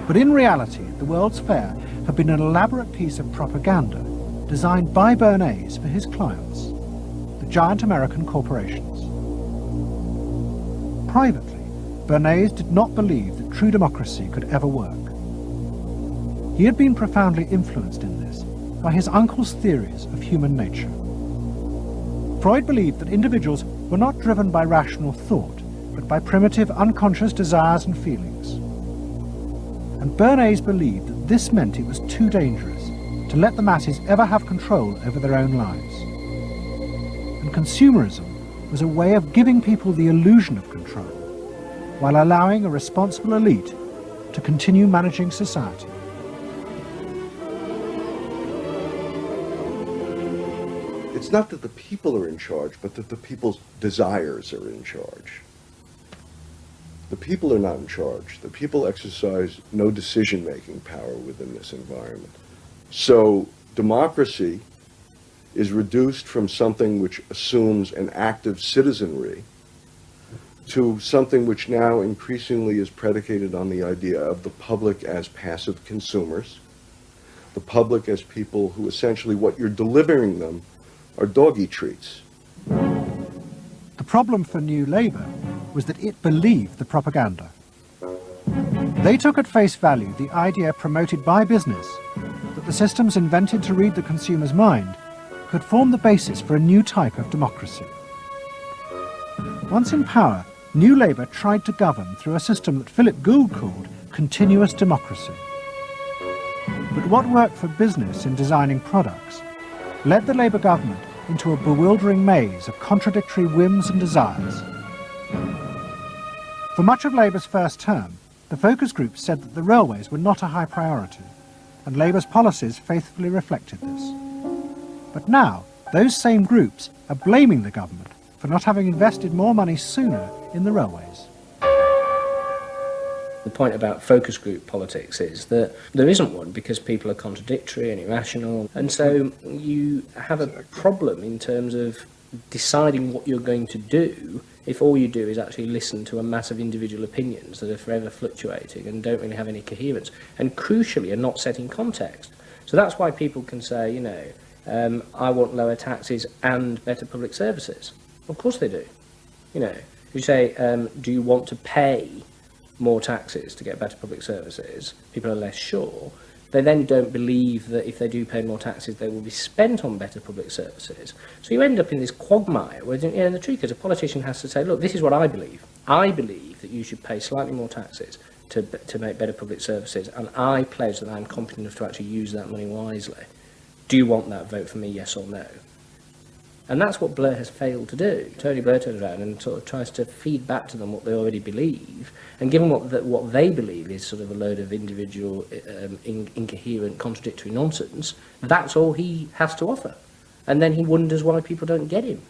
But in reality, the World's Fair had been an elaborate piece of propaganda designed by Bernays for his clients, the giant American corporations. Privately, Bernays did not believe that true democracy could ever work. He had been profoundly influenced in this by his uncle's theories of human nature. Freud believed that individuals were not driven by rational thought, but by primitive, unconscious desires and feelings. And Bernays believed that this meant it was too dangerous to let the masses ever have control over their own lives. And consumerism was a way of giving people the illusion of control, while allowing a responsible elite to continue managing society. It's not that the people are in charge, but that the people's desires are in charge. The people are not in charge. The people exercise no decision-making power within this environment. So democracy is reduced from something which assumes an active citizenry to something which now increasingly is predicated on the idea of the public as passive consumers, the public as people who essentially what you're delivering them are doggy treats. The problem for New Labour was that it believed the propaganda. They took at face value the idea promoted by business that the systems invented to read the consumer's mind could form the basis for a new type of democracy. Once in power, New Labour tried to govern through a system that Philip Gould called continuous democracy. But what worked for business in designing products led the Labour government into a bewildering maze of contradictory whims and desires. For much of Labour's first term, the focus groups said that the railways were not a high priority, and Labour's policies faithfully reflected this. But now, those same groups are blaming the government for not having invested more money sooner in the railways. The point about focus group politics is that there isn't one because people are contradictory and irrational, and so you have a problem in terms of deciding what you're going to do if all you do is actually listen to a mass of individual opinions that are forever fluctuating and don't really have any coherence, and crucially are not set in context. So that's why people can say, you know, I want lower taxes and better public services. Of course they do. You know, you say, do you want to pay more taxes to get better public services? People are less sure. They then don't believe that if they do pay more taxes, they will be spent on better public services. So you end up in this quagmire where, you know, the truth is a politician has to say, look, this is what I believe. I believe that you should pay slightly more taxes to make better public services, and I pledge that I'm competent enough to actually use that money wisely. Do you want that? Vote for me, yes or no. And that's what Blair has failed to do. Tony Blair turns around and sort of tries to feed back to them what they already believe, and given what they believe is sort of a load of individual, incoherent, contradictory nonsense, that's all he has to offer. And then he wonders why people don't get him.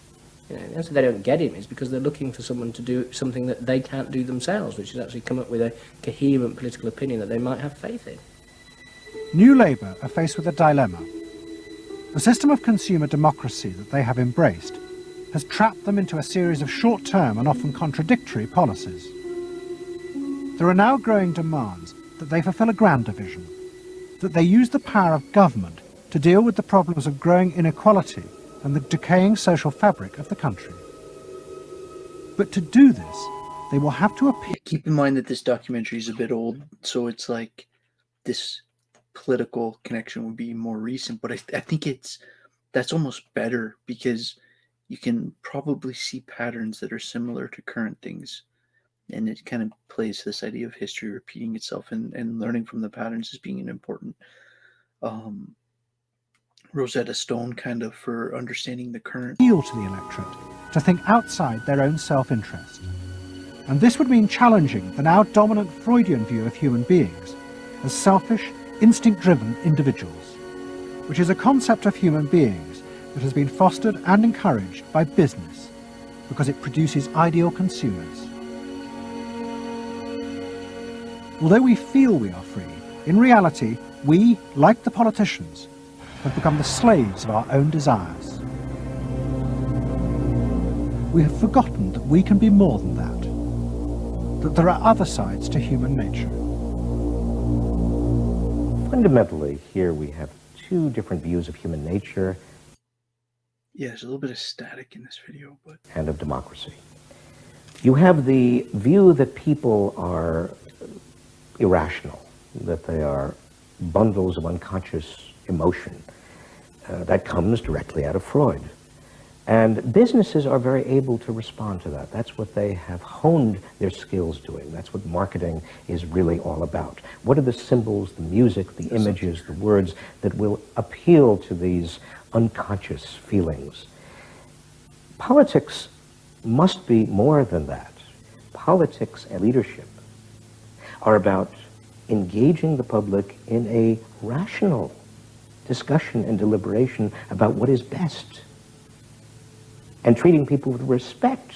You know, the answer they don't get him is because they're looking for someone to do something that they can't do themselves, which is actually come up with a coherent political opinion that they might have faith in. New Labour are faced with a dilemma. The system of consumer democracy that they have embraced has trapped them into a series of short-term and often contradictory policies. There are now growing demands that they fulfil a grander vision, that they use the power of government to deal with the problems of growing inequality and the decaying social fabric of the country. But to do this, they will have to appear. Keep in mind that this documentary is a bit old, so it's like this political connection would be more recent, but I think that's almost better because you can probably see patterns that are similar to current things, and it kind of plays this idea of history repeating itself and learning from the patterns as being an important Rosetta Stone kind of for understanding the current. Appeal to the electorate to think outside their own self-interest. And this would mean challenging the now dominant Freudian view of human beings as selfish, instinct-driven individuals, which is a concept of human beings that has been fostered and encouraged by business because it produces ideal consumers. Although we feel we are free, in reality, we, like the politicians, have become the slaves of our own desires. We have forgotten that we can be more than that there are other sides to human nature. Fundamentally, here we have two different views of human nature. Yeah, there's a little bit of static in this video, but... And of democracy. You have the view that people are irrational, that they are bundles of unconscious emotion. That comes directly out of Freud. And businesses are very able to respond to that. That's what they have honed their skills doing. That's what marketing is really all about. What are the symbols, the music, the images, the words that will appeal to these unconscious feelings? Politics must be more than that. Politics and leadership are about engaging the public in a rational discussion and deliberation about what is best, and treating people with respect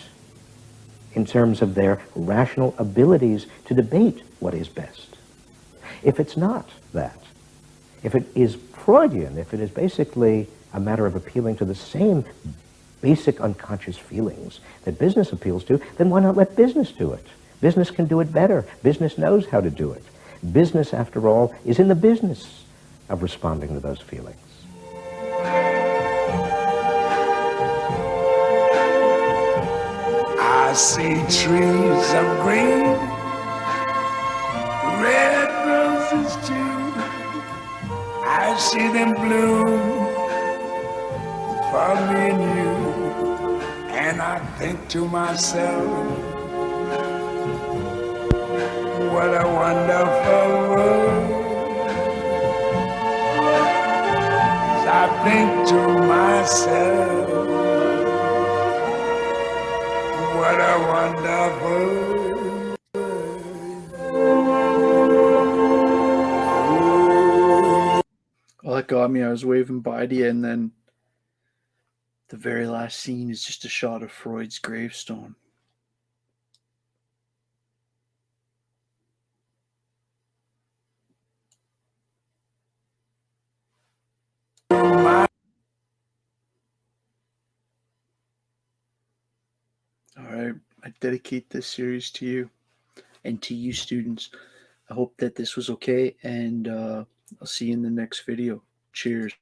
in terms of their rational abilities to debate what is best. If it's not that, if it is Freudian, if it is basically a matter of appealing to the same basic unconscious feelings that business appeals to, then why not let business do it? Business can do it better. Business knows how to do it. Business, after all, is in the business of responding to those feelings. I see trees of green, red roses too. I see them bloom for me and you. And I think to myself, what a wonderful world. I think to myself, what a wonderful world. Well, that got me. I was waving bye to you, and then the very last scene is just a shot of Freud's gravestone. All right, I dedicate this series to you and to you students. I hope that this was okay, and I'll see you in the next video. Cheers.